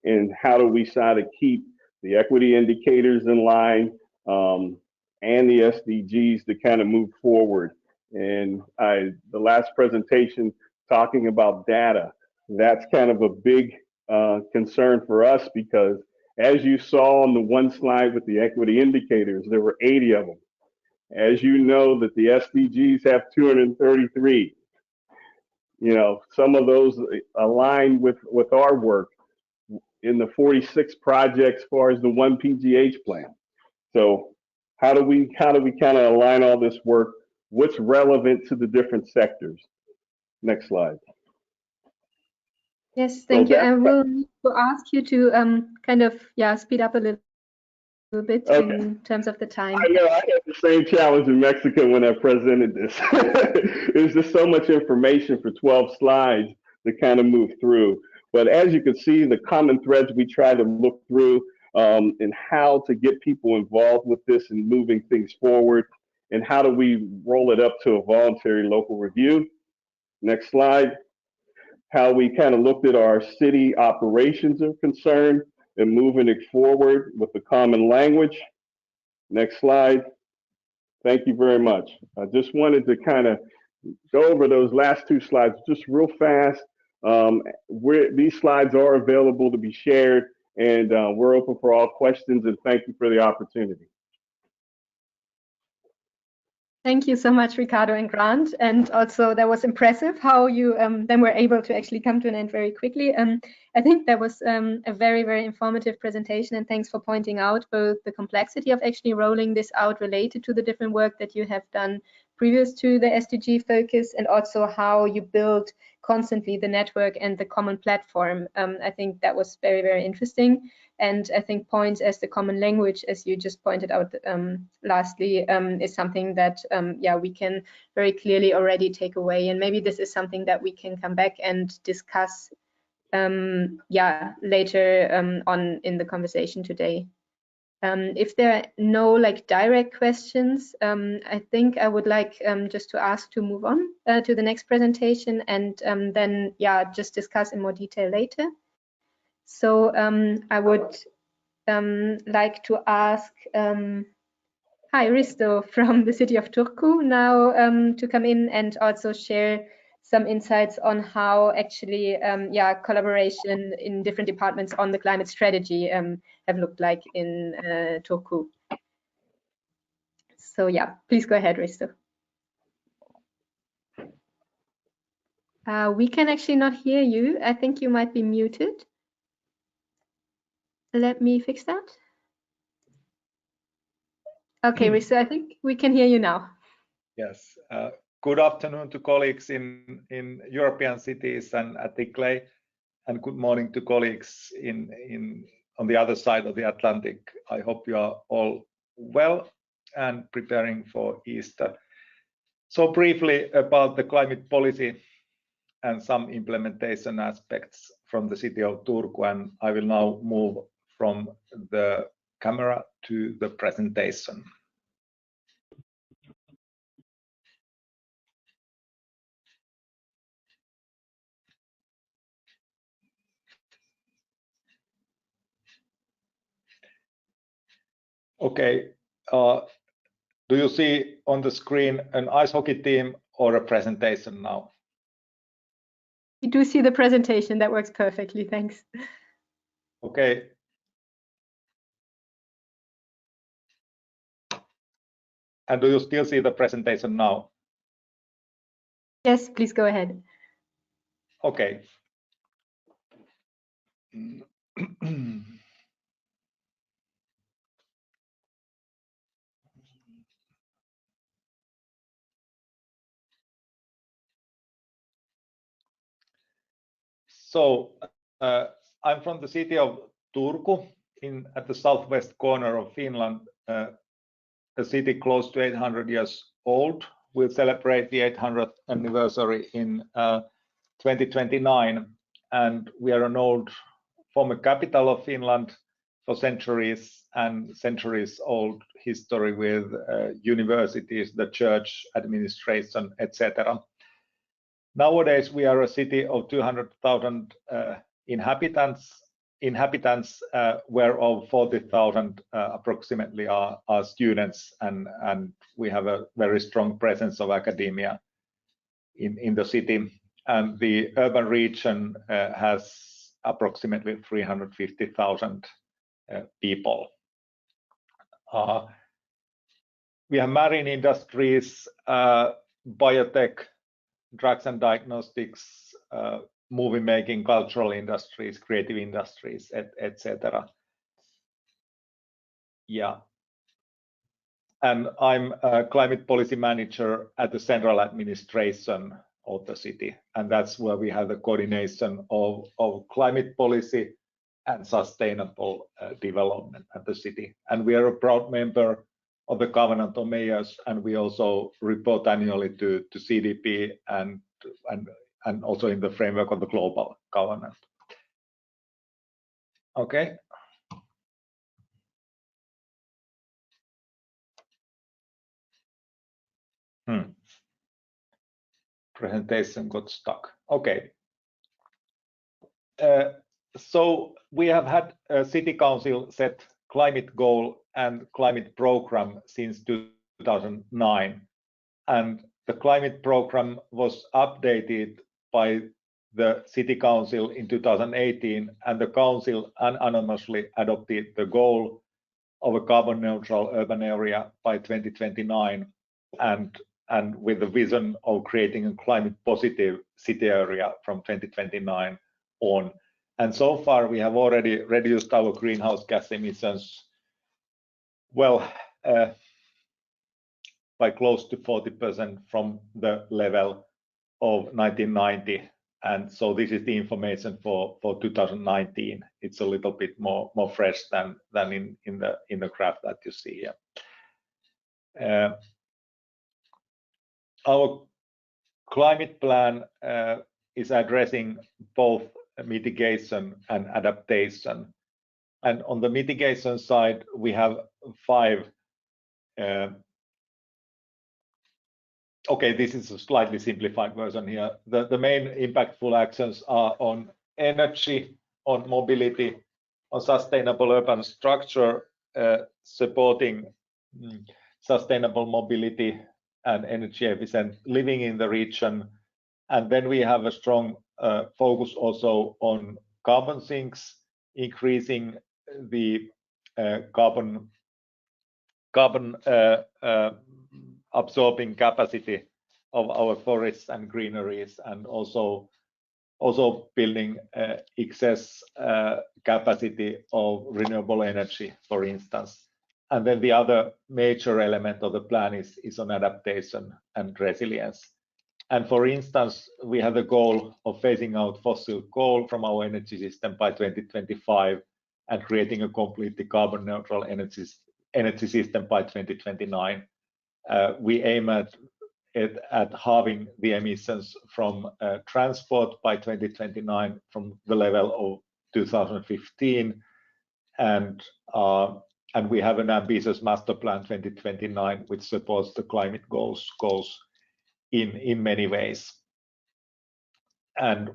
And how do we try to keep the equity indicators in line, and the SDGs to kind of move forward? And the last presentation talking about data, that's kind of a big concern for us, because as you saw on the one slide with the equity indicators, there were 80 of them. As you know, that the SDGs have 233. Some of those align with our work in the 46 projects as far as the one PGH plan. So how do we kind of align all this work? What's relevant to the different sectors? Next slide. Yes, thank you. I will need to ask you to kind of speed up a little bit in terms of the time. I know I had the same challenge in Mexico when I presented this. There's just so much information for 12 slides to kind of move through. But as you can see, the common threads we try to look through, and how to get people involved with this and moving things forward, and how do we roll it up to a voluntary local review. Next slide. How we kind of looked at our city operations are concerned and moving it forward with the common language. Next slide. Thank you very much. I just wanted to kind of go over those last two slides just real fast. These slides are available to be shared, and we're open for all questions, and thank you for the opportunity. Thank you so much, Ricardo and Grant. And also, that was impressive how you then were able to actually come to an end very quickly. I think that was a very, very informative presentation, and thanks for pointing out both the complexity of actually rolling this out related to the different work that you have done previous to the SDG focus, and also how you build constantly the network and the common platform. I think that was very, very interesting. And I think points as the common language, as you just pointed out lastly, is something that we can very clearly already take away. And maybe this is something that we can come back and discuss later on in the conversation today. If there are no direct questions, I think I would like just to ask to move on to the next presentation, and then just discuss in more detail later. So I would like to ask hi, Risto from the city of Turku now to come in and also share some insights on how actually collaboration in different departments on the climate strategy have looked like in Turku. So please go ahead, Risto. We can actually not hear you. I think you might be muted. Let me fix that. Okay, Risto, I think we can hear you now. Yes. Good afternoon to colleagues in European cities and at Tickley, and good morning to colleagues on the other side of the Atlantic. I hope you are all well and preparing for Easter. So briefly about the climate policy and some implementation aspects from the city of Turku. And I will now move from the camera to the presentation. Okay, do you see on the screen an ice hockey team or a presentation now? We do see the presentation. That works perfectly. Thanks. Okay. And do you still see the presentation now? Yes, please go ahead. Okay. So I'm from the city of Turku at the southwest corner of Finland, a city close to 800 years old. We'll celebrate the 800th anniversary in 2029, and we are an old former capital of Finland for centuries and centuries old history with universities, the church, administration, etc. Nowadays, we are a city of 200,000 inhabitants, whereof 40,000 approximately are students, and we have a very strong presence of academia in the city. And the urban region has approximately 350,000 people. We have marine industries, biotech, drugs and diagnostics, movie making, cultural industries, creative industries, etc. Yeah. And I'm a climate policy manager at the central administration of the city. And that's where we have the coordination of climate policy and sustainable development at the city. And we are a proud member of the Covenant of Mayors, and we also report annually to CDP and also in the framework of the Global Covenant. Okay. Presentation got stuck. Okay. So we have had a city council set climate goal and climate program since 2009, and the climate program was updated by the city council in 2018, and the council unanimously adopted the goal of a carbon neutral urban area by 2029, and with the vision of creating a climate positive city area from 2029 on. And so far we have already reduced our greenhouse gas emissions well by close to 40% from the level of 1990. And so this is the information for 2019. It's a little bit more fresh than in the graph that you see here. Our climate plan is addressing both mitigation and adaptation. And on the mitigation side, we have 5. Okay, this is a slightly simplified version here. The main impactful actions are on energy, on mobility, on sustainable urban structure, supporting sustainable mobility and energy efficient living in the region. And then we have a strong focus also on carbon sinks, increasing the carbon absorbing capacity of our forests and greeneries, and also building excess capacity of renewable energy, for instance. And then the other major element of the plan is on adaptation and resilience. And for instance, we have the goal of phasing out fossil coal from our energy system by 2025 and creating a completely carbon neutral energy system by 2029. We aim at at halving the emissions from transport by 2029 from the level of 2015, and we have an ambitious master plan 2029 which supports the climate goals in many ways. And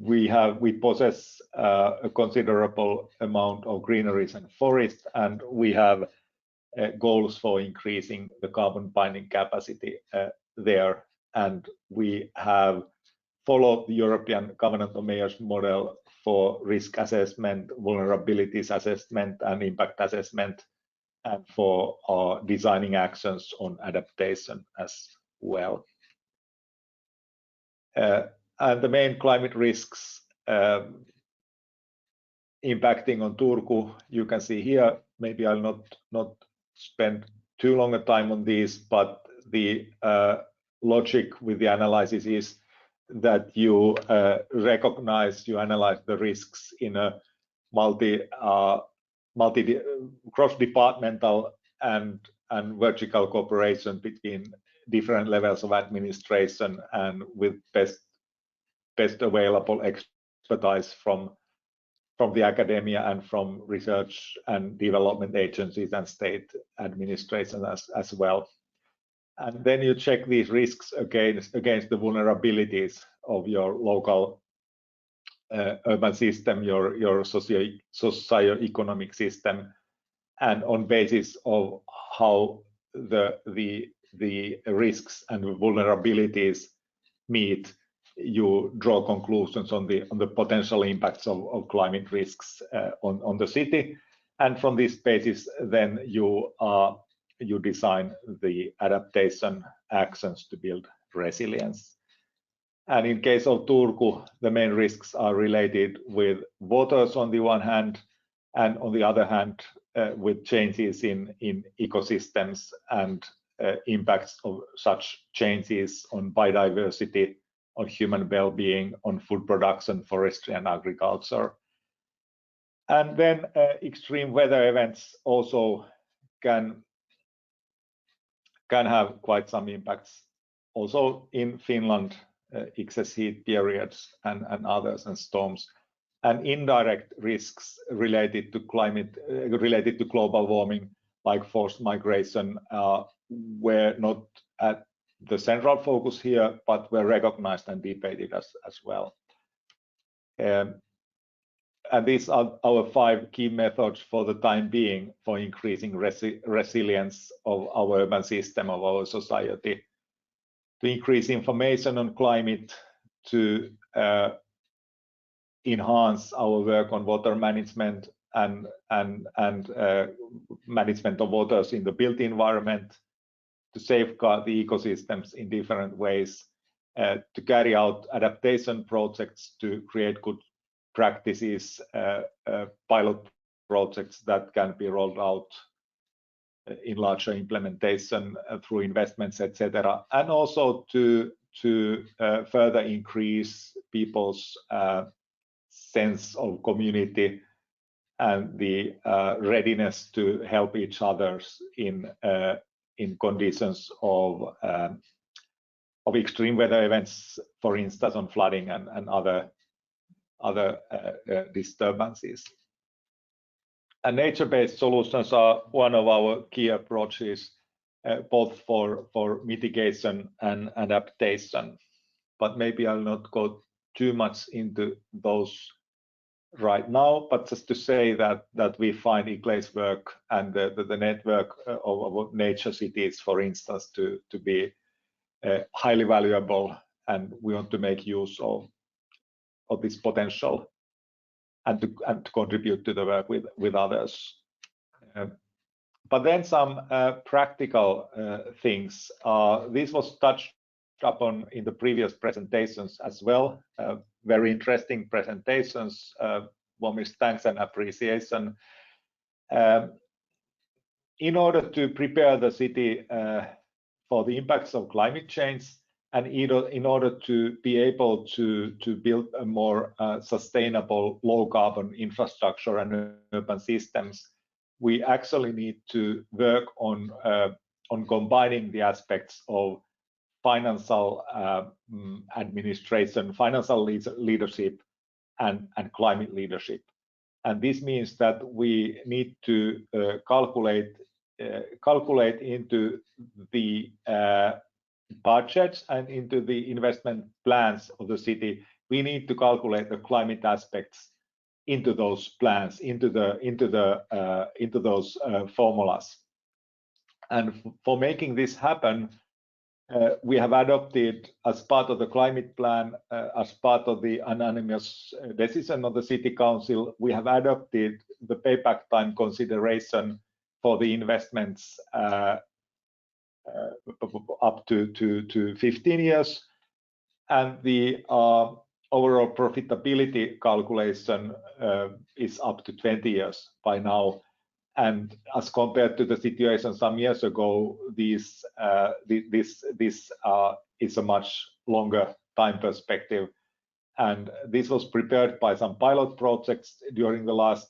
we possess a considerable amount of greeneries and forests, and we have goals for increasing the carbon binding capacity there. And we have followed the European Covenant of Mayors model for risk assessment, vulnerabilities assessment, and impact assessment, and for designing actions on adaptation as well. And the main climate risks impacting on Turku, you can see here. Maybe I'll not spend too long a time on these, but the logic with the analysis is that you you analyze the risks in a cross-departmental and vertical cooperation between different levels of administration, and with best available expertise from the academia and from research and development agencies and state administration as well. And then you check these risks against the vulnerabilities of your local urban system, your socio-economic system, and on basis of how the risks and vulnerabilities meet, you draw conclusions on the potential impacts of climate risks on the city, and from this basis, then you design the adaptation actions to build resilience. And in case of Turku, the main risks are related with waters on the one hand, and on the other hand, with changes in ecosystems and impacts of such changes on biodiversity, on human well-being, on food production, forestry, and agriculture. And then extreme weather events also can have quite some impacts. Also in Finland, excess heat periods and others, and storms, and indirect risks related to climate, related to global warming, like forced migration, were not at the central focus here, but were recognized and debated as well. And these are our 5 key methods for the time being for increasing resilience of our urban system, of our society: to increase information on climate, to enhance our work on water management and management of waters in the built environment, to safeguard the ecosystems in different ways, to carry out adaptation projects, to create good practices, pilot projects that can be rolled out in larger implementation through investments, etc., and also to further increase people's sense of community and the readiness to help each other in conditions of extreme weather events, for instance, on flooding and other disturbances. And nature-based solutions are one of our key approaches, both for mitigation and adaptation. But maybe I'll not go too much into those right now, but just to say that we find ICLEI's work and the network of nature cities, for instance, to be highly valuable, and we want to make use of this potential and to contribute to the work with others. But then some practical things. This was touched upon in the previous presentations as well. Very interesting presentations. Warmest thanks and appreciation. In order to prepare the city for the impacts of climate change, and in order to be able to build a more sustainable low carbon infrastructure and urban systems, we actually need to work on combining the aspects of financial administration, financial leadership, and climate leadership. And this means that we need to calculate into the budgets and into the investment plans of the city. We need to calculate the climate aspects into those plans, into those formulas. And for making this happen, we have adopted, as part of the climate plan, as part of the unanimous decision of the City Council, we have adopted the payback time consideration for the investments up to 15 years, and the overall profitability calculation is up to 20 years by now. And as compared to the situation some years ago, this is a much longer time perspective. And this was prepared by some pilot projects during the last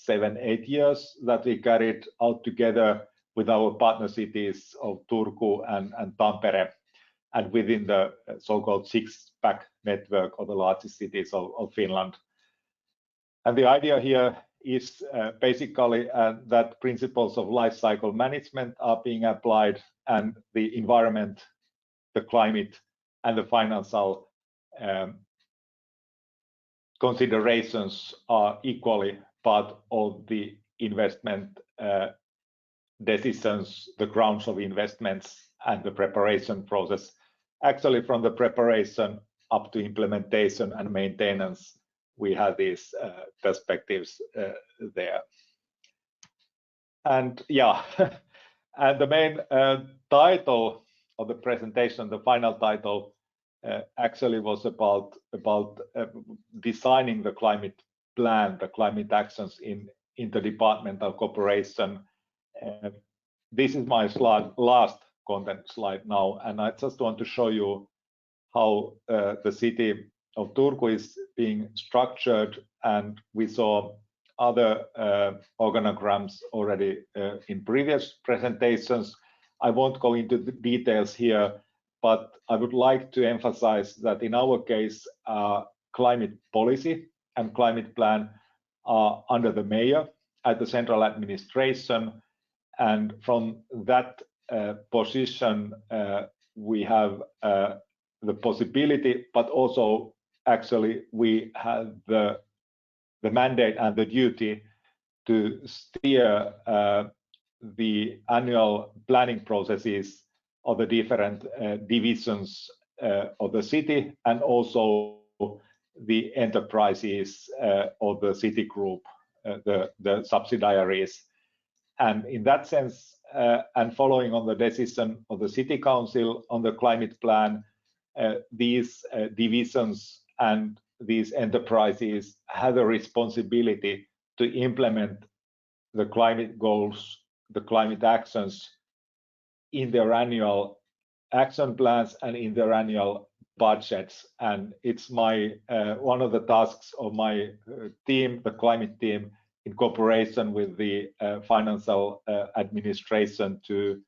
7-8 years that we carried out together with our partner cities of Turku and Tampere, and within the so-called six-pack network of the largest cities of Finland. And the idea here is basically that principles of life cycle management are being applied, and the environment, the climate, and the financial considerations are equally part of the investment decisions, the grounds of investments, and the preparation process. Actually, from the preparation up to implementation and maintenance, we have these perspectives there. And yeah, and the main title of the presentation, the final title, actually was about designing the climate plan, the climate actions in interdepartmental cooperation. This is my last content slide now, and I just want to show you how the city of Turku is being structured, and we saw other organograms already in previous presentations. I won't go into the details here, but I would like to emphasize that in our case, climate policy and climate plan are under the mayor at the central administration, and from that position we have the possibility, but also actually we have the mandate and the duty to steer the annual planning processes of the different divisions of the city, and also the enterprises of the city group, the subsidiaries. And in that sense, and following on the decision of the City Council on the climate plan, these divisions and these enterprises have a responsibility to implement the climate goals, the climate actions in their annual action plans and in their annual budgets. And it's my one of the tasks of my team, the climate team, in cooperation with the financial administration, to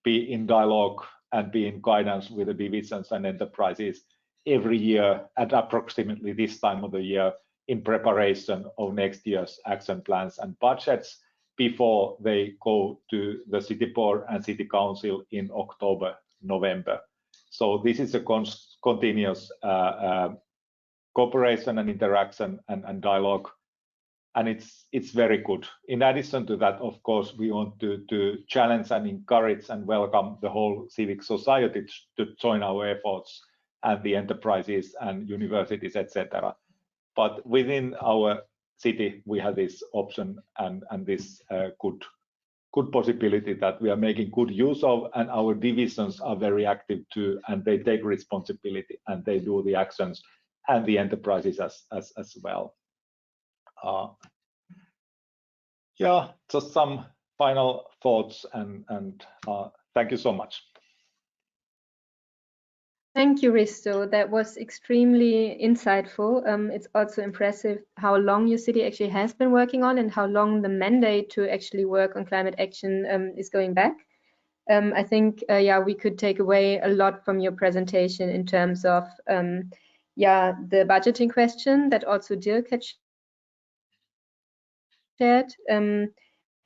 be in dialogue and be in guidance with the divisions and enterprises every year at approximately this time of the year, in preparation of next year's action plans and budgets before they go to the city board and city council in October, November. So this is a continuous cooperation and interaction and dialogue, and it's very good. In addition to that, of course, we want to challenge and encourage and welcome the whole civic society to join our efforts, and the enterprises and universities, etc. But within our city, we have this option and this good possibility that we are making good use of, and our divisions are very active too, and they take responsibility and they do the actions, and the enterprises as well. Yeah, just some final thoughts, and thank you so much. Thank you, Risto. That was extremely insightful. It's also impressive how long your city actually has been working on, and how long the mandate to actually work on climate action is going back. I think, yeah, we could take away a lot from your presentation in terms of, yeah, the budgeting question that also Dirk had shared.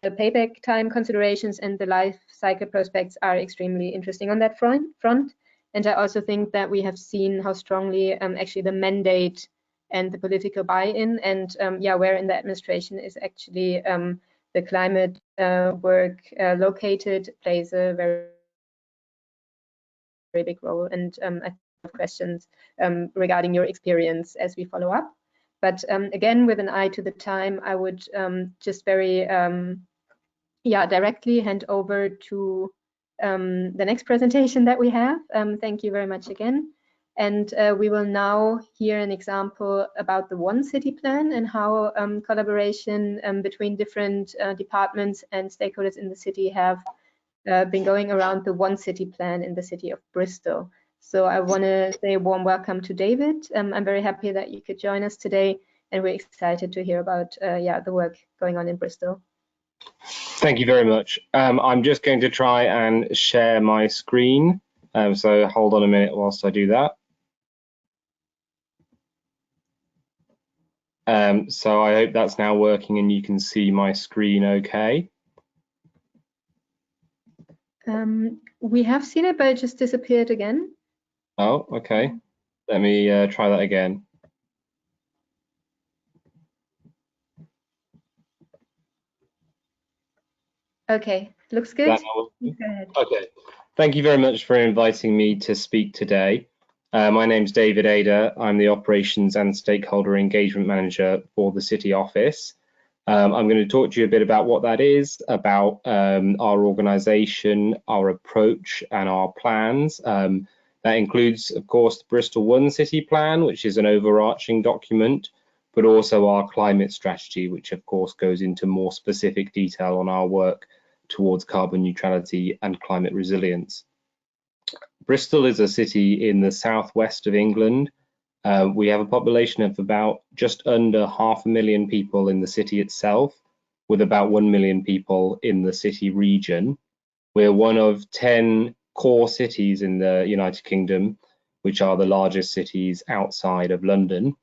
The payback time considerations and the life cycle prospects are extremely interesting on that front. And I also think that we have seen how strongly actually the mandate and the political buy-in and yeah, where in the administration is actually the climate work located plays a very big role. And I have questions regarding your experience as we follow up. But again, with an eye to the time, I would just very yeah, directly hand over to the next presentation that we have. Thank you very much again. And we will now hear an example about the One City plan and how collaboration between different departments and stakeholders in the city have been going around the One City plan in the city of Bristol. So I want to say a warm welcome to David. I'm very happy that you could join us today, and we're excited to hear about yeah, the work going on in Bristol. Thank you very much. I'm just going to try and share my screen. So hold on a minute whilst I do that. So I hope that's now working and you can see my screen okay. We have seen it, but it just disappeared again. Oh, okay. Let me try that again. Okay, looks good. Go ahead. Okay, thank you very much for inviting me to speak today. My name's David Ada. I'm the Operations and Stakeholder Engagement Manager for the City Office. I'm going to talk to you a bit about what that is, about our organisation, our approach and our plans. That includes, of course, the Bristol One City Plan, which is an overarching document, but also our climate strategy, which of course goes into more specific detail on our work towards carbon neutrality and climate resilience. Bristol is a city in the southwest of England. We have a population of about just under 500,000 people in the city itself, with about 1 million people in the city region. We're one of 10 core cities in the United Kingdom, which are the largest cities outside of London.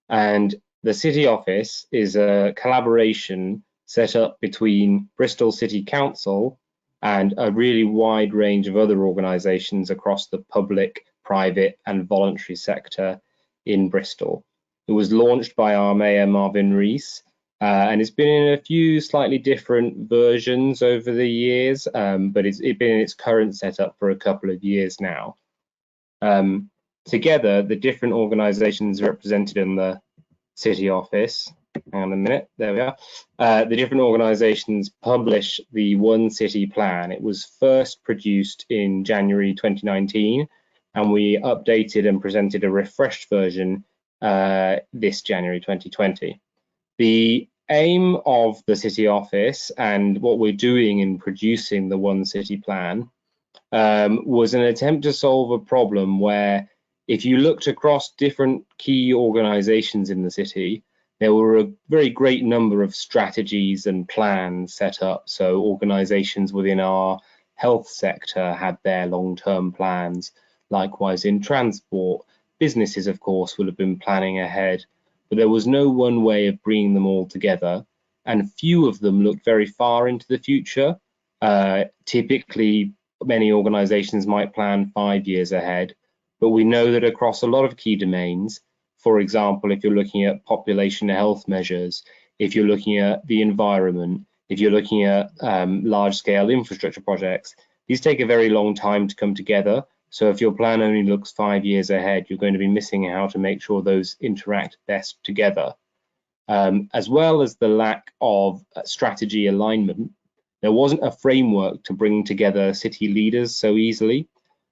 And the City Office is a collaboration set up between Bristol City Council and a really wide range of other organisations across the public, private and voluntary sector in Bristol. It was launched by our Mayor Marvin Rees, and it's been in a few slightly different versions over the years, but it's been in its current setup for a couple of years now. Together, the different organisations represented in the City Office, hang on a minute, there we are. The different organisations publish the One City Plan. It was first produced in January 2019, and we updated and presented a refreshed version this January 2020. The aim of the City Office and what we're doing in producing the One City Plan was an attempt to solve a problem where if you looked across different key organisations in the city, there were a very great number of strategies and plans set up. So organisations within our health sector had their long-term plans. Likewise in transport, businesses of course would have been planning ahead, but there was no one way of bringing them all together, and few of them looked very far into the future. Typically, many organisations might plan 5 years ahead, but we know that across a lot of key domains, for example, if you're looking at population health measures, if you're looking at the environment, if you're looking at large-scale infrastructure projects, these take a very long time to come together. So if your plan only looks 5 years ahead, you're going to be missing how to make sure those interact best together. As well as the lack of strategy alignment, there wasn't a framework to bring together city leaders so easily.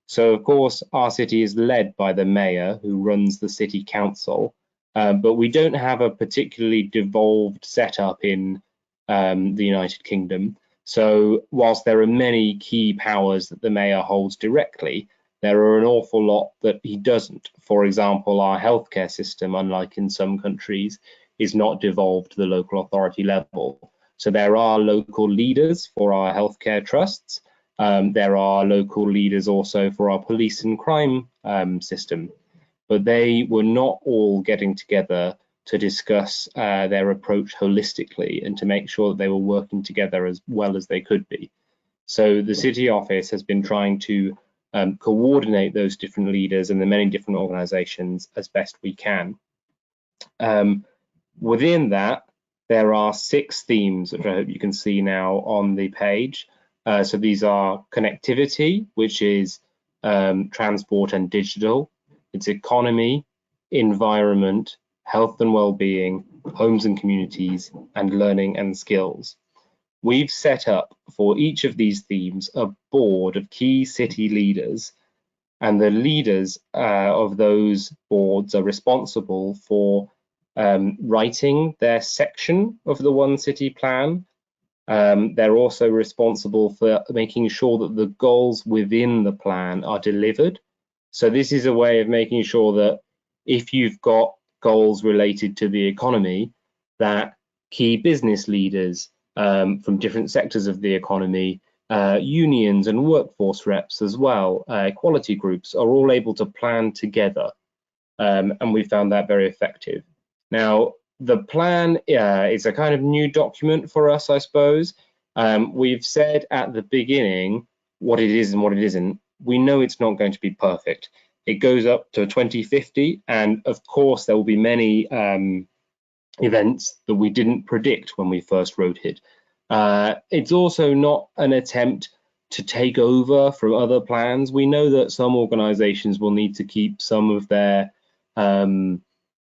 So of course, our city is led by the mayor who runs the city council, but we don't have a particularly devolved setup in the United Kingdom. So whilst there are many key powers that the mayor holds directly, there are an awful lot that he doesn't. For example, our healthcare system, unlike in some countries, is not devolved to the local authority level. So there are local leaders for our healthcare trusts, There are local leaders also for our police and crime system, but they were not all getting together to discuss their approach holistically and to make sure that they were working together as well as they could be. So the city office has been trying to coordinate those different leaders and the many different organizations as best we can. Within that, there are 6 themes, which I hope you can see now on the page. So these are connectivity, which is transport and digital. It's economy, environment, health and well-being, homes and communities, and learning and skills. We've set up for each of these themes a board of key city leaders, and the leaders of those boards are responsible for writing their section of the One City plan. They're also responsible for making sure that the goals within the plan are delivered. So this is a way of making sure that if you've got goals related to the economy, that key business leaders from different sectors of the economy, unions and workforce reps as well, equality groups, are all able to plan together. And we found that very effective. Now, the plan is a kind of new document for us, I suppose. We've said at the beginning what it is and what it isn't. We know it's not going to be perfect. It goes up to 2050, and of course there will be many events that we didn't predict when we first wrote it. It's also not an attempt to take over from other plans. We know that some organizations will need to keep some of their own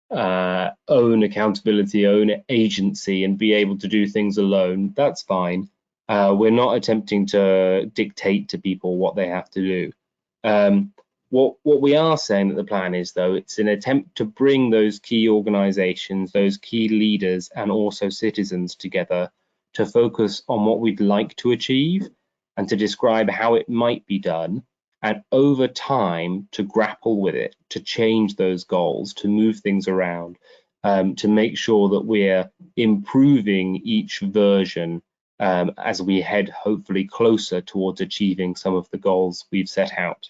accountability, own agency, and be able to do things alone. That's fine. We're not attempting to dictate to people what they have to do. What we are saying that the plan is, though, it's an attempt to bring those key organizations, those key leaders, and also citizens together to focus on what we'd like to achieve and to describe how it might be done, and over time to grapple with it, to change those goals, to move things around, to make sure that we're improving each version as we head hopefully closer towards achieving some of the goals we've set out.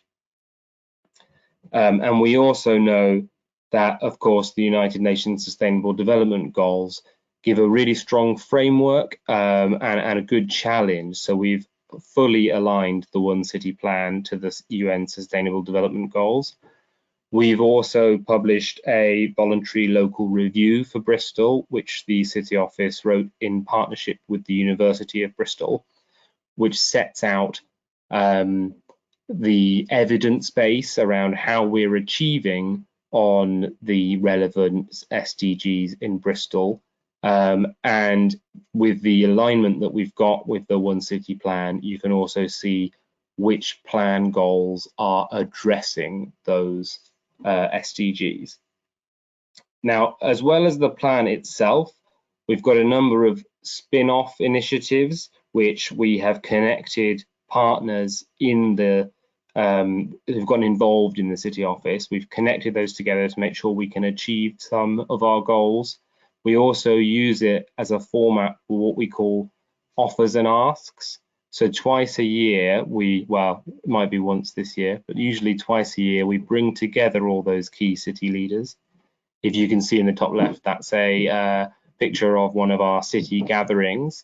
And we also know that, of course, the United Nations Sustainable Development Goals give a really strong framework and a good challenge. So we've fully aligned the One City plan to the UN Sustainable Development Goals. We've also published a voluntary local review for Bristol, which the City Office wrote in partnership with the University of Bristol, which sets out the evidence base around how we're achieving on the relevance SDGs in Bristol. And with the alignment that we've got with the One City plan, you can also see which plan goals are addressing those SDGs. Now, as well as the plan itself, we've got a number of spin-off initiatives which we have connected partners in the who've gotten involved in the City Office. We've connected those together to make sure we can achieve some of our goals. We also use it as a format for what we call offers and asks. So twice a year, well, it might be once this year, but usually twice a year, we bring together all those key city leaders. If you can see in the top left, that's a picture of one of our city gatherings.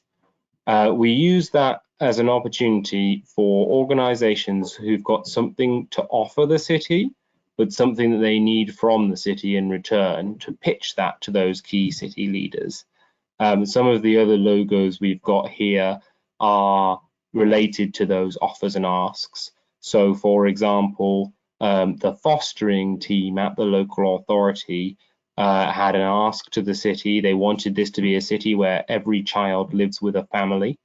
We use that as an opportunity for organizations who've got something to offer the city, but something that they need from the city in return, to pitch that to those key city leaders. Some of the other logos we've got here are related to those offers and asks. So, for example, the fostering team at the local authority had an ask to the city. They wanted this to be a city where every child lives with a family.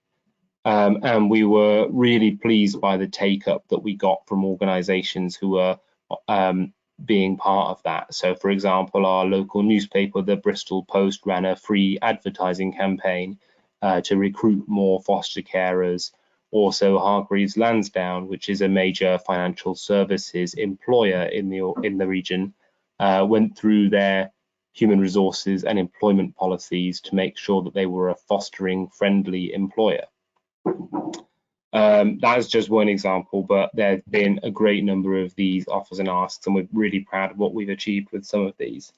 And we were really pleased by the take-up that we got from organizations who were being part of that. So, for example, our local newspaper, the Bristol Post, ran a free advertising campaign to recruit more foster carers. Also, Hargreaves Lansdowne, which is a major financial services employer in the region, went through their human resources and employment policies to make sure that they were a fostering friendly employer. That is just one example, but there have been a great number of these offers and asks, and we're really proud of what we've achieved with some of these.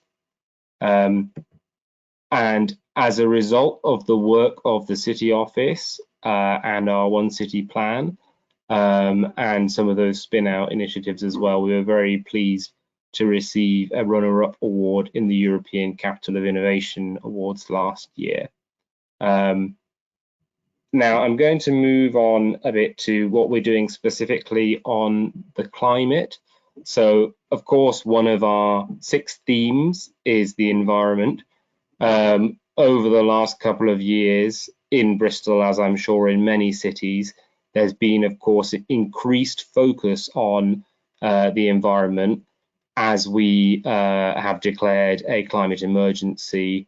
And as a result of the work of the City Office and our One City plan, and some of those spin-out initiatives as well, we were very pleased to receive a runner-up award in the European Capital of Innovation Awards last year. Now I'm going to move on a bit to what we're doing specifically on the climate. So of course, one of our 6 themes is the environment. Over the last couple of years in Bristol, as I'm sure in many cities, there's been, of course, increased focus on the environment as we have declared a climate emergency,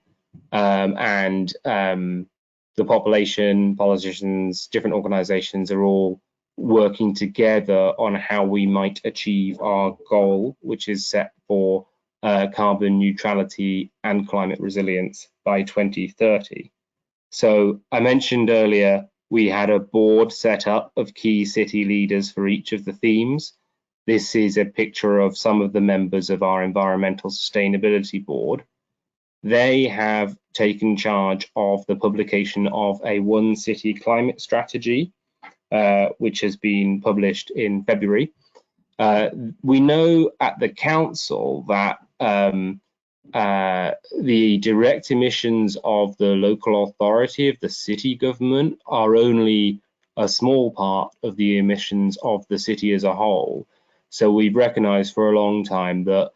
and the population, politicians, different organisations are all working together on how we might achieve our goal, which is set for carbon neutrality and climate resilience by 2030. So I mentioned earlier we had a board set up of key city leaders for each of the themes. This is a picture of some of the members of our Environmental Sustainability Board. They have taken charge of the publication of a One City climate strategy, which has been published in February. We know at the council that the direct emissions of the local authority, of the city government, are only a small part of the emissions of the city as a whole. So we've recognised for a long time that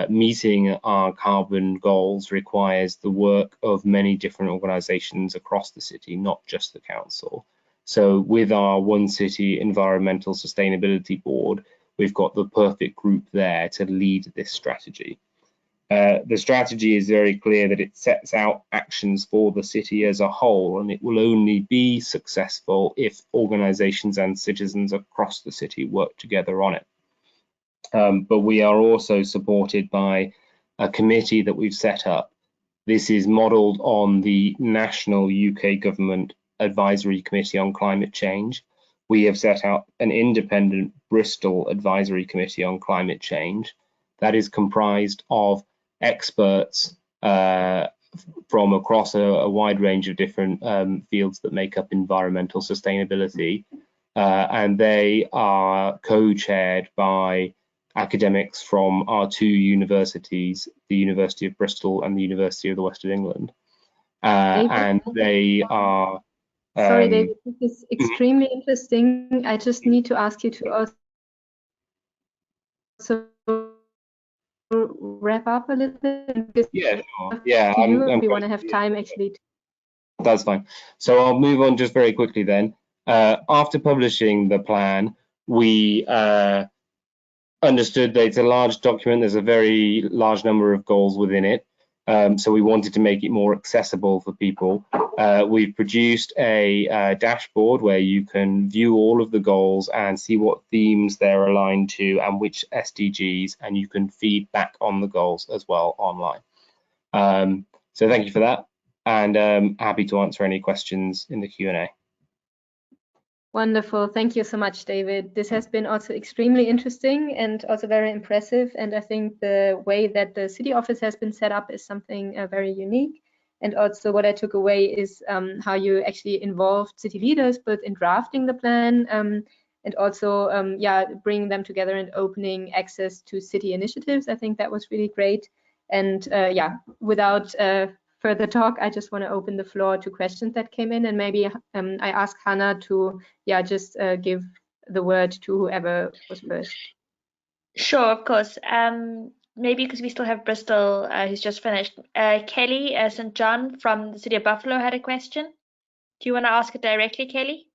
meeting our carbon goals requires the work of many different organisations across the city, not just the council. So with our One City Environmental Sustainability Board, we've got the perfect group there to lead this strategy. The strategy is very clear that it sets out actions for the city as a whole, and it will only be successful if organisations and citizens across the city work together on it. But we are also supported by a committee that we've set up. This is modelled on the National UK Government Advisory Committee on Climate Change. We have set out an independent Bristol Advisory Committee on Climate Change that is comprised of experts from across a wide range of different fields that make up environmental sustainability, and they are co-chaired by academics from our 2 universities, the University of Bristol and the University of the West of England, and they are sorry, David, this is extremely interesting. I just need to ask you to also wrap up a little bit. Yeah, sure. Yeah, we want to have time actually. That's fine. So I'll move on just very quickly then. After publishing the plan, we understood that it's a large document. There's a very large number of goals within it. So we wanted to make it more accessible for people. We've produced a dashboard where you can view all of the goals and see what themes they're aligned to and which SDGs, and you can feed back on the goals as well online. So thank you for that, and happy to answer any questions in the Q&A. Wonderful. Thank you so much, David. This has been also extremely interesting and also very impressive. And I think the way that the city office has been set up is something very unique. And also what I took away is how you actually involved city leaders, both in drafting the plan and also bringing them together and opening access to city initiatives. I think that was really great. And without further talk, I just want to open the floor to questions that came in, and maybe I ask Hannah to just give the word to whoever was first. Sure, of course. Maybe because we still have Bristol, who's just finished. Kelly St. John from the City of Buffalo had a question. Do you want to ask it directly, Kelly?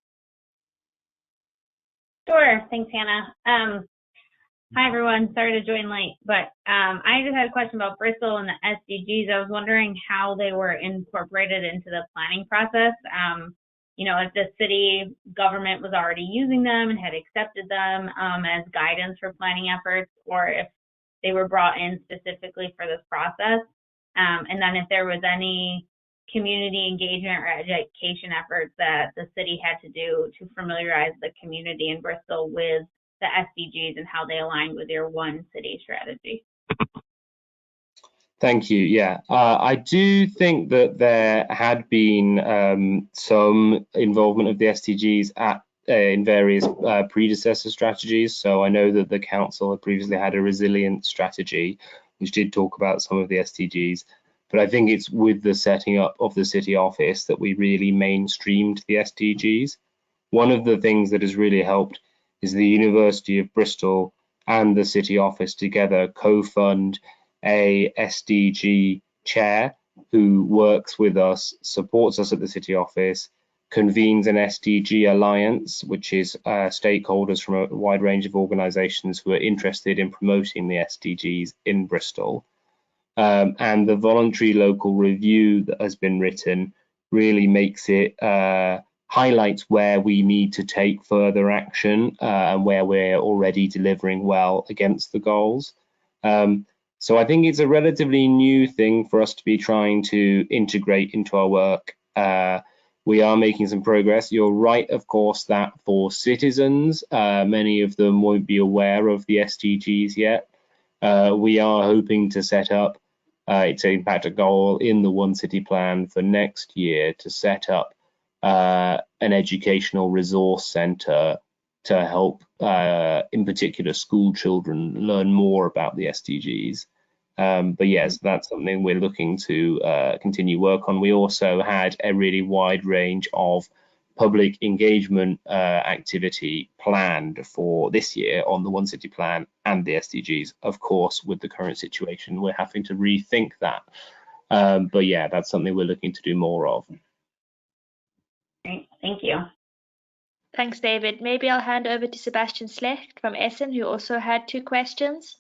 Sure. Thanks, Hannah. Hi, everyone. Sorry to join late, but I just had a question about Bristol and the SDGs. I was wondering how they were incorporated into the planning process. You know, if the city government was already using them and had accepted them as guidance for planning efforts, or if they were brought in specifically for this process. And then if there was any community engagement or education efforts that the city had to do to familiarize the community in Bristol with the SDGs and how they align with your one city strategy? Thank you. Yeah, I do think that there had been some involvement of the SDGs in various predecessor strategies. So I know that the council had previously had a resilience strategy, which did talk about some of the SDGs. But I think it's with the setting up of the city office that we really mainstreamed the SDGs. One of the things that has really helped is the University of Bristol and the city office together co-fund a SDG chair who works with us, supports us at the city office, convenes an SDG alliance, which is stakeholders from a wide range of organisations who are interested in promoting the SDGs in Bristol. And the voluntary local review that has been written really makes it highlights where we need to take further action and where we're already delivering well against the goals. So I think it's a relatively new thing for us to be trying to integrate into our work. We are making some progress. You're right, of course, that for citizens, many of them won't be aware of the SDGs yet. We are hoping to set up, it's in fact a goal in the One City Plan for next year to set up an educational resource centre to help, in particular, school children learn more about the SDGs. But yes, that's something we're looking to continue work on. We also had a really wide range of public engagement activity planned for this year on the One City Plan and the SDGs. Of course, with the current situation, we're having to rethink that. But yeah, that's something we're looking to do more of. Great, thank you. Thanks, David. Maybe I'll hand over to Sebastian Slecht from Essen, who also had 2 questions.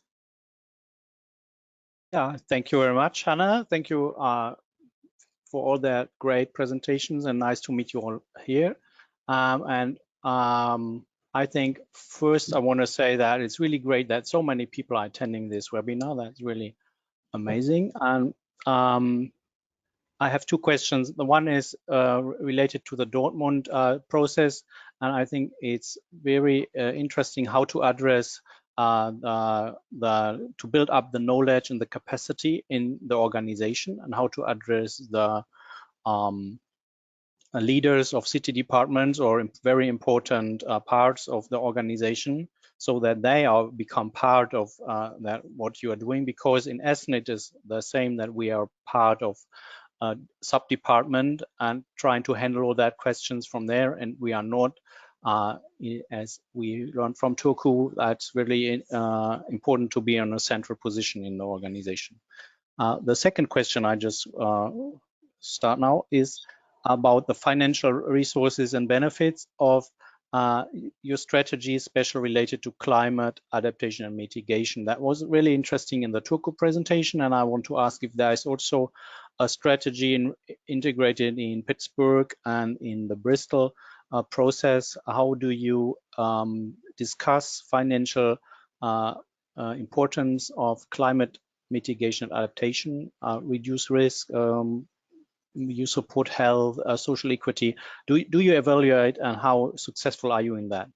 Yeah, thank you very much, Hannah. Thank you for all the great presentations, and nice to meet you all here. I think first I want to say that it's really great that so many people are attending this webinar. That's really amazing. And I have 2 questions. The one is related to the Dortmund process, and I think it's very interesting how to address to build up the knowledge and the capacity in the organization, and how to address the leaders of city departments or very important parts of the organization, so that they become part of that what you are doing. Because in Essen it is the same, that we are part of sub-department and trying to handle all that questions from there, and we are not, as we learned from Turku, that's really important to be in a central position in the organization. The second question I just start now is about the financial resources and benefits of your strategy, especially related to climate adaptation and mitigation. That was really interesting in the Turku presentation, and I want to ask if there is also a strategy integrated in Pittsburgh and in the Bristol process. How do you discuss financial importance of climate mitigation and adaptation, reduce risk, you support health, social equity? Do you evaluate, and how successful are you in that?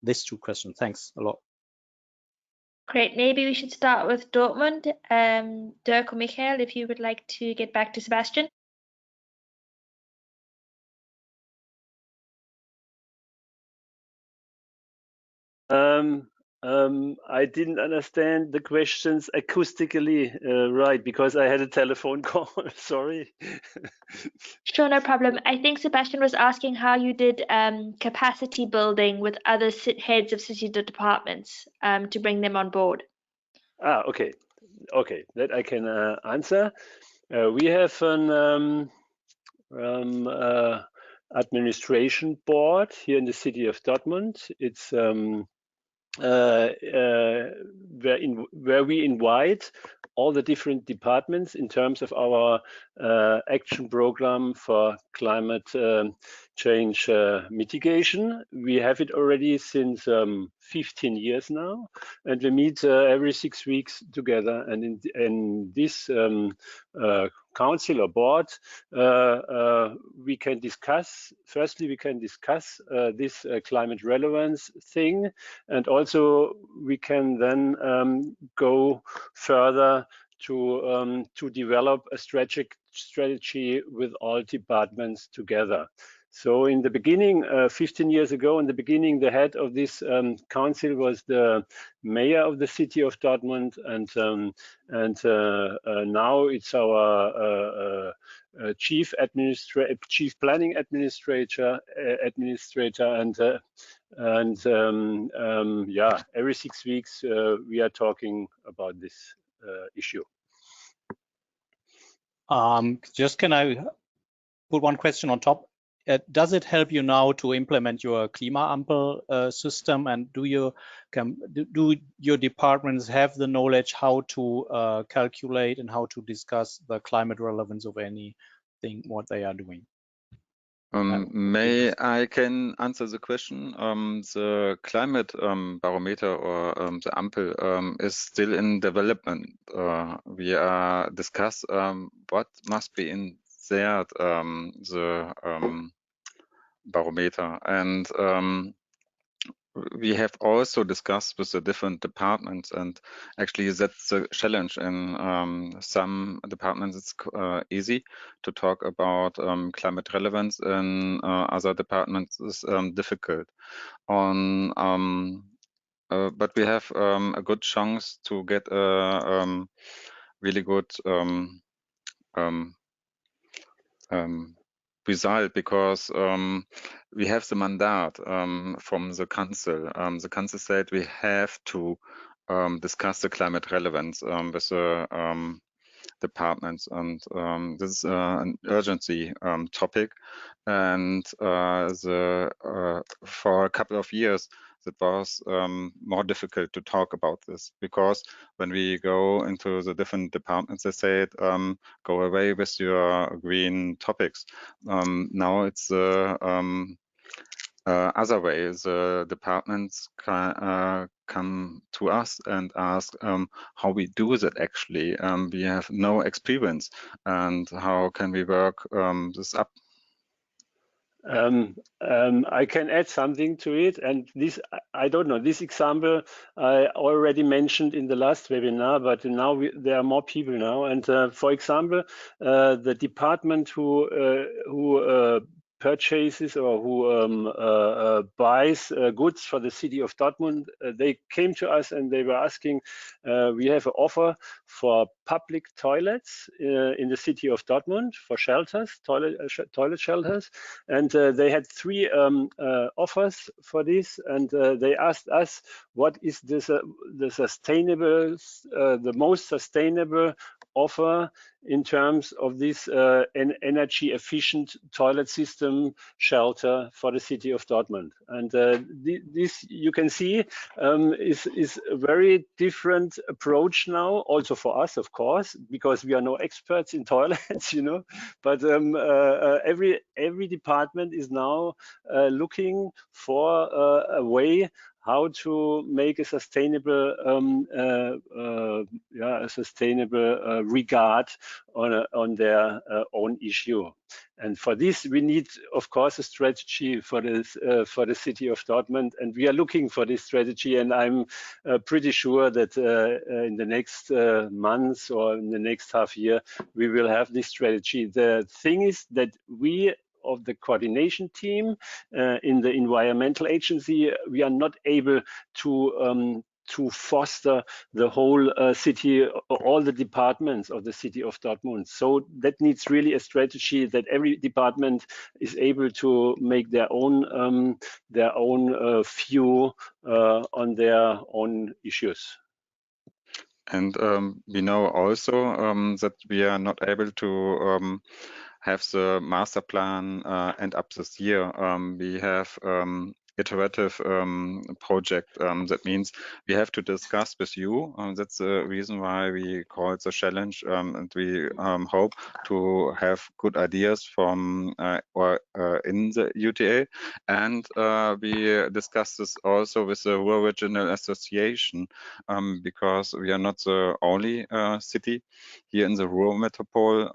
These 2 questions. Thanks a lot. Great. Maybe we should start with Dortmund. Dirk or Michael, if you would like to get back to Sebastian. I didn't understand the questions acoustically right, because I had a telephone call. Sorry. Sure, no problem. I think Sebastian was asking how you did capacity building with other heads of city departments to bring them on board. Okay. That I can answer. We have an administration board here in the city of Dortmund. It's where we invite all the different departments in terms of our action program for climate change mitigation. We have it already since 15 years now, and we meet every 6 weeks together. And in this council or board, we can discuss. Firstly, we can discuss this climate relevance thing, and also we can then go further to develop a strategy with all departments together. So in the beginning, 15 years ago, in the beginning, the head of this council was the mayor of the city of Dortmund, and now it's our chief planning administrator, and yeah, every 6 weeks we are talking about this issue. Just can I put one question on top? Does it help you now to implement your Klimaampel system, and do your departments have the knowledge how to calculate and how to discuss the climate relevance of anything what they are doing? May I can answer the question? The climate barometer or the Ampel is still in development. We are discuss what must be in there the barometer, and we have also discussed with the different departments, and actually that's the challenge. In some departments it's easy to talk about climate relevance, in other departments it's difficult. But we have a good chance to get a really good result, because we have the mandate from the council. The council said we have to discuss the climate relevance with the departments, and this is an urgency topic. And for a couple of years it was more difficult to talk about this, because when we go into the different departments, they said, go away with your green topics. Now it's other way. The departments come to us and ask how we do that actually. We have no experience, and how can we work this up? I can add something to it, and this, I don't know, this example I already mentioned in the last webinar, but now there are more people now. And for example, the department who purchases or who buys goods for the city of Dortmund, they came to us and they were asking, we have an offer for public toilets in the city of Dortmund, for shelters, toilet shelters, and they had 3 offers for this, and they asked us what is this, the most sustainable offer in terms of this energy efficient toilet system shelter for the city of Dortmund. And this, you can see, is a very different approach now, also for us, of course, because we are no experts in toilets, you know, but every department is now looking for a way how to make a sustainable regard on their own issue. And for this, we need, of course, a strategy for this for the city of Dortmund, and we are looking for this strategy. And I'm pretty sure that in the next months or in the next half year, we will have this strategy. The thing is that we of the coordination team in the environmental agency, we are not able to foster the whole city, all the departments of the city of Dortmund. So that needs really a strategy that every department is able to make their own view on their own issues. And we know also that we are not able to have the master plan end up this year. We have iterative project. That means we have to discuss with you. That's the reason why we call it a challenge, and we hope to have good ideas from in the UTA. And we discuss this also with the Ruhr Regional Association, because we are not the only city here in the Ruhr Metropole.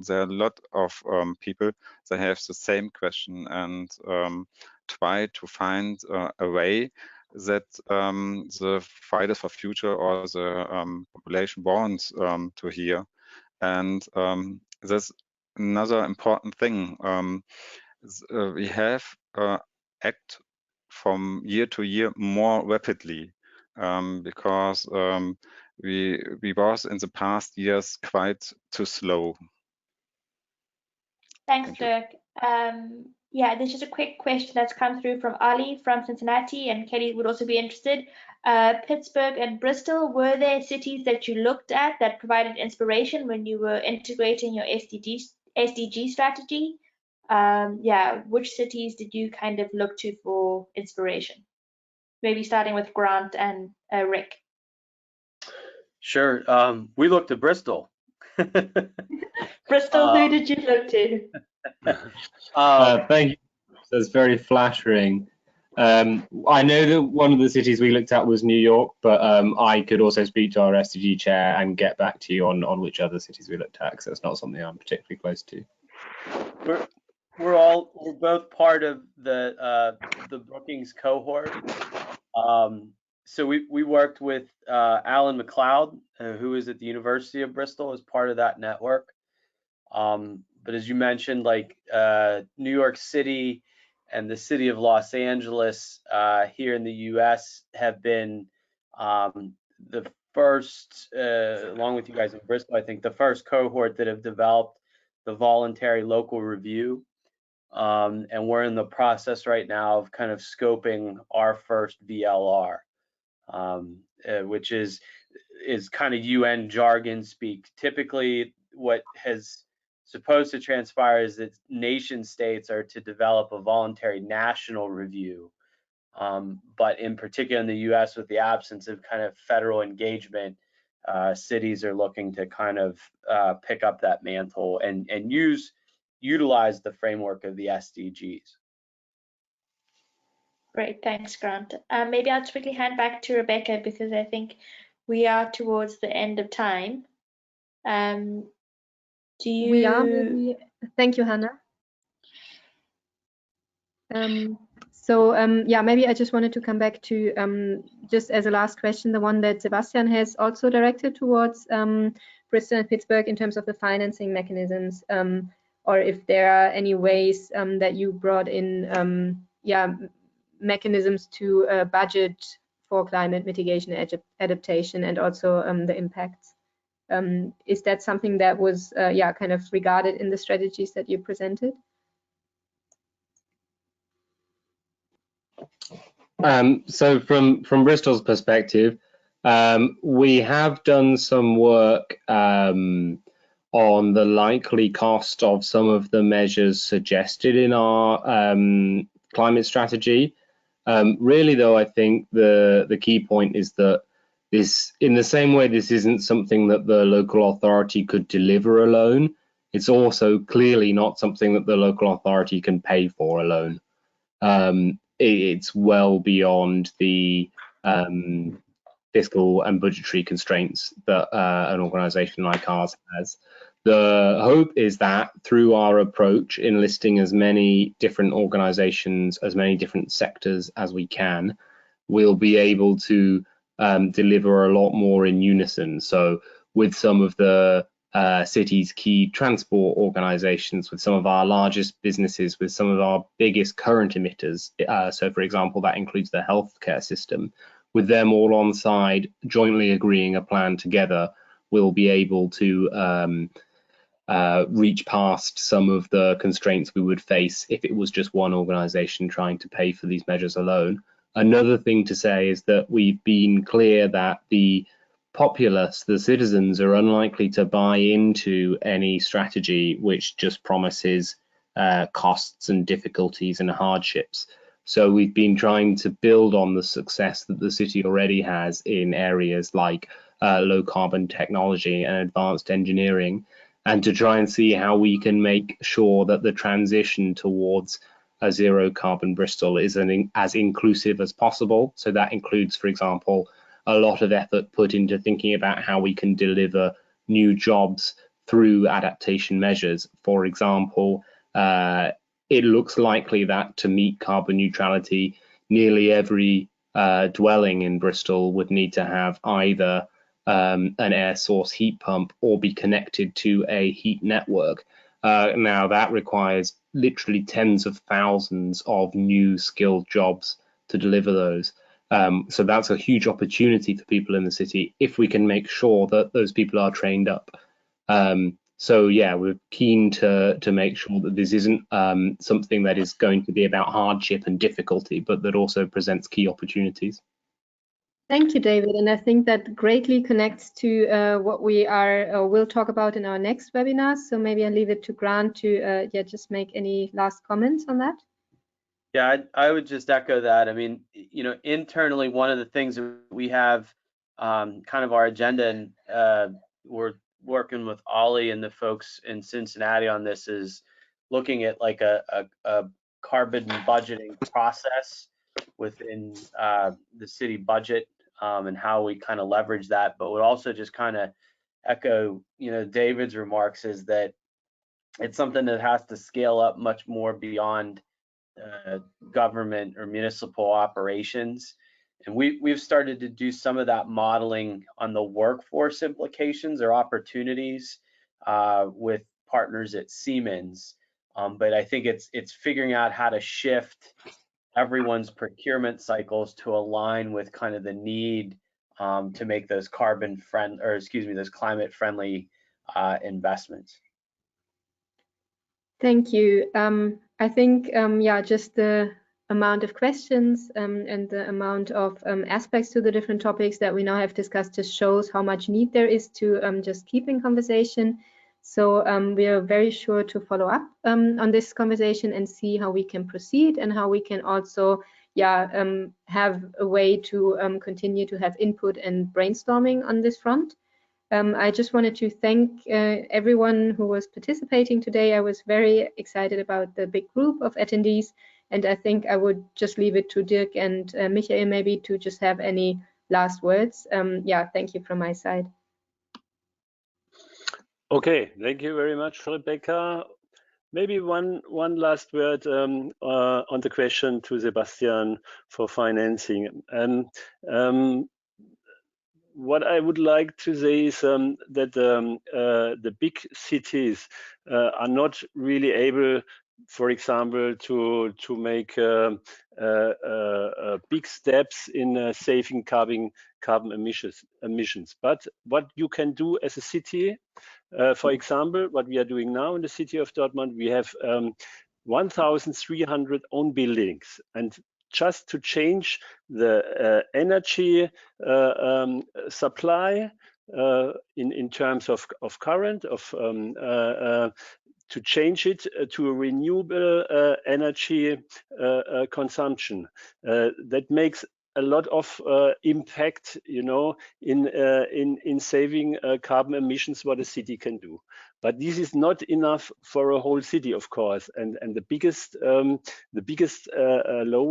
There are a lot of people that have the same question, and try to find a way that the Fridays for Future or the population wants to hear. And there's another important thing. We have act from year to year more rapidly, because we was in the past years quite too slow. Thanks, Dirk. Yeah, there's just a quick question that's come through from Ali from Cincinnati, and Kelly would also be interested. Pittsburgh and Bristol, were there cities that you looked at that provided inspiration when you were integrating your SDG strategy? Yeah, which cities did you kind of look to for inspiration? Maybe starting with Grant and Rick. Sure. We looked at Bristol. Bristol, who did you look to? Thank you. That's very flattering. I know that one of the cities we looked at was New York, but I could also speak to our SDG chair and get back to you on which other cities we looked at, because that's not something I'm particularly close to. We're both part of the Brookings cohort. So we worked with Alan McLeod, who is at the University of Bristol, as part of that network. But as you mentioned, like New York City and the city of Los Angeles here in the US have been the first, along with you guys in Bristol, I think the first cohort that have developed the voluntary local review. And we're in the process right now of kind of scoping our first VLR, which is kind of UN jargon speak. Typically, what has supposed to transpire is that nation states are to develop a voluntary national review. But in particular in the US, with the absence of kind of federal engagement, cities are looking to kind of pick up that mantle and utilize the framework of the SDGs. Great, thanks, Grant. Maybe I'll just quickly hand back to Rebecca, because I think we are towards the end of time. We are, maybe. Thank you, Hannah. Yeah, maybe I just wanted to come back to, just as a last question, the one that Sebastian has also directed towards Bristol and Pittsburgh in terms of the financing mechanisms, or if there are any ways that you brought in, mechanisms to budget for climate mitigation adaptation and also the impacts. Is that something that was kind of regarded in the strategies that you presented? So from Bristol's perspective, we have done some work on the likely cost of some of the measures suggested in our climate strategy. Really, though, I think the key point is that this, in the same way, this isn't something that the local authority could deliver alone. It's also clearly not something that the local authority can pay for alone. It's well beyond the fiscal and budgetary constraints that an organisation like ours has. The hope is that through our approach, enlisting as many different organisations, as many different sectors as we can, we'll be able to deliver a lot more in unison. So with some of the city's key transport organisations, with some of our largest businesses, with some of our biggest current emitters. So for example, that includes the healthcare system. With them all on side, jointly agreeing a plan together, we'll be able to reach past some of the constraints we would face if it was just one organisation trying to pay for these measures alone. Another thing to say is that we've been clear that the populace, the citizens, are unlikely to buy into any strategy which just promises costs and difficulties and hardships. So we've been trying to build on the success that the city already has in areas like low carbon technology and advanced engineering, and to try and see how we can make sure that the transition towards a zero carbon Bristol is as inclusive as possible. So that includes, for example, a lot of effort put into thinking about how we can deliver new jobs through adaptation measures. For example, it looks likely that to meet carbon neutrality, nearly every dwelling in Bristol would need to have either an air source heat pump or be connected to a heat network. Now that requires literally tens of thousands of new skilled jobs to deliver those. So that's a huge opportunity for people in the city if we can make sure that those people are trained up. So yeah, we're keen to make sure that this isn't something that is going to be about hardship and difficulty, but that also presents key opportunities. Thank you, David. And I think that greatly connects to what we will talk about in our next webinar. So maybe I'll leave it to Grant to just make any last comments on that. Yeah, I would just echo that. I mean, you know, internally, one of the things that we have kind of our agenda, and we're working with Ollie and the folks in Cincinnati on this, is looking at like a carbon budgeting process within the city budget, and how we kind of leverage that. But would also just kind of echo, you know, David's remarks, is that it's something that has to scale up much more beyond government or municipal operations. And we've started to do some of that modeling on the workforce implications or opportunities with partners at Siemens. But I think it's figuring out how to shift everyone's procurement cycles to align with kind of the need to make those those climate friendly investments. Thank you. I think, yeah, just the amount of questions and the amount of aspects to the different topics that we now have discussed just shows how much need there is to just keep in conversation. So we are very sure to follow up on this conversation and see how we can proceed and how we can also, yeah, have a way to continue to have input and brainstorming on this front. I just wanted to thank everyone who was participating today. I was very excited about the big group of attendees, and I think I would just leave it to Dirk and Michael maybe to just have any last words. Yeah, thank you from my side. Okay, thank you very much, Rebecca. Maybe one last word on the question to Sebastian for financing. What I would like to say is that the big cities are not really able, for example, to make big steps in saving carbon emissions. But what you can do as a city, for example, what we are doing now in the city of Dortmund, we have 1,300 own buildings, and just to change the energy supply in terms of current, to change it to a renewable energy consumption. That makes a lot of impact, you know, in saving carbon emissions, what a city can do. But this is not enough for a whole city, of course. And the biggest low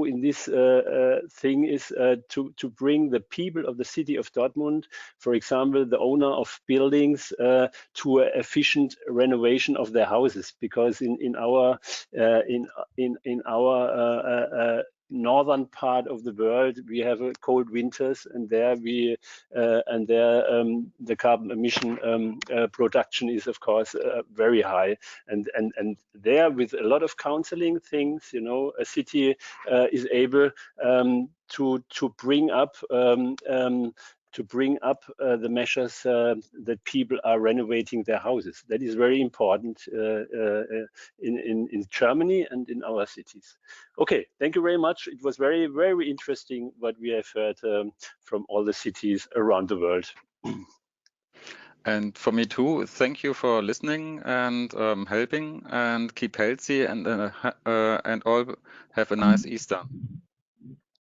in this thing is to bring the people of the city of Dortmund, for example, the owner of buildings, to an efficient renovation of their houses, because in our northern part of the world we have cold winters, and there the carbon emission production is of course very high, and there, with a lot of counseling things, you know, a city is able to bring up the measures that people are renovating their houses. That is very important in Germany and in our cities. Okay, thank you very much. It was very, very interesting what we have heard from all the cities around the world. And for me too, thank you for listening and helping, and keep healthy, and all have a nice Easter.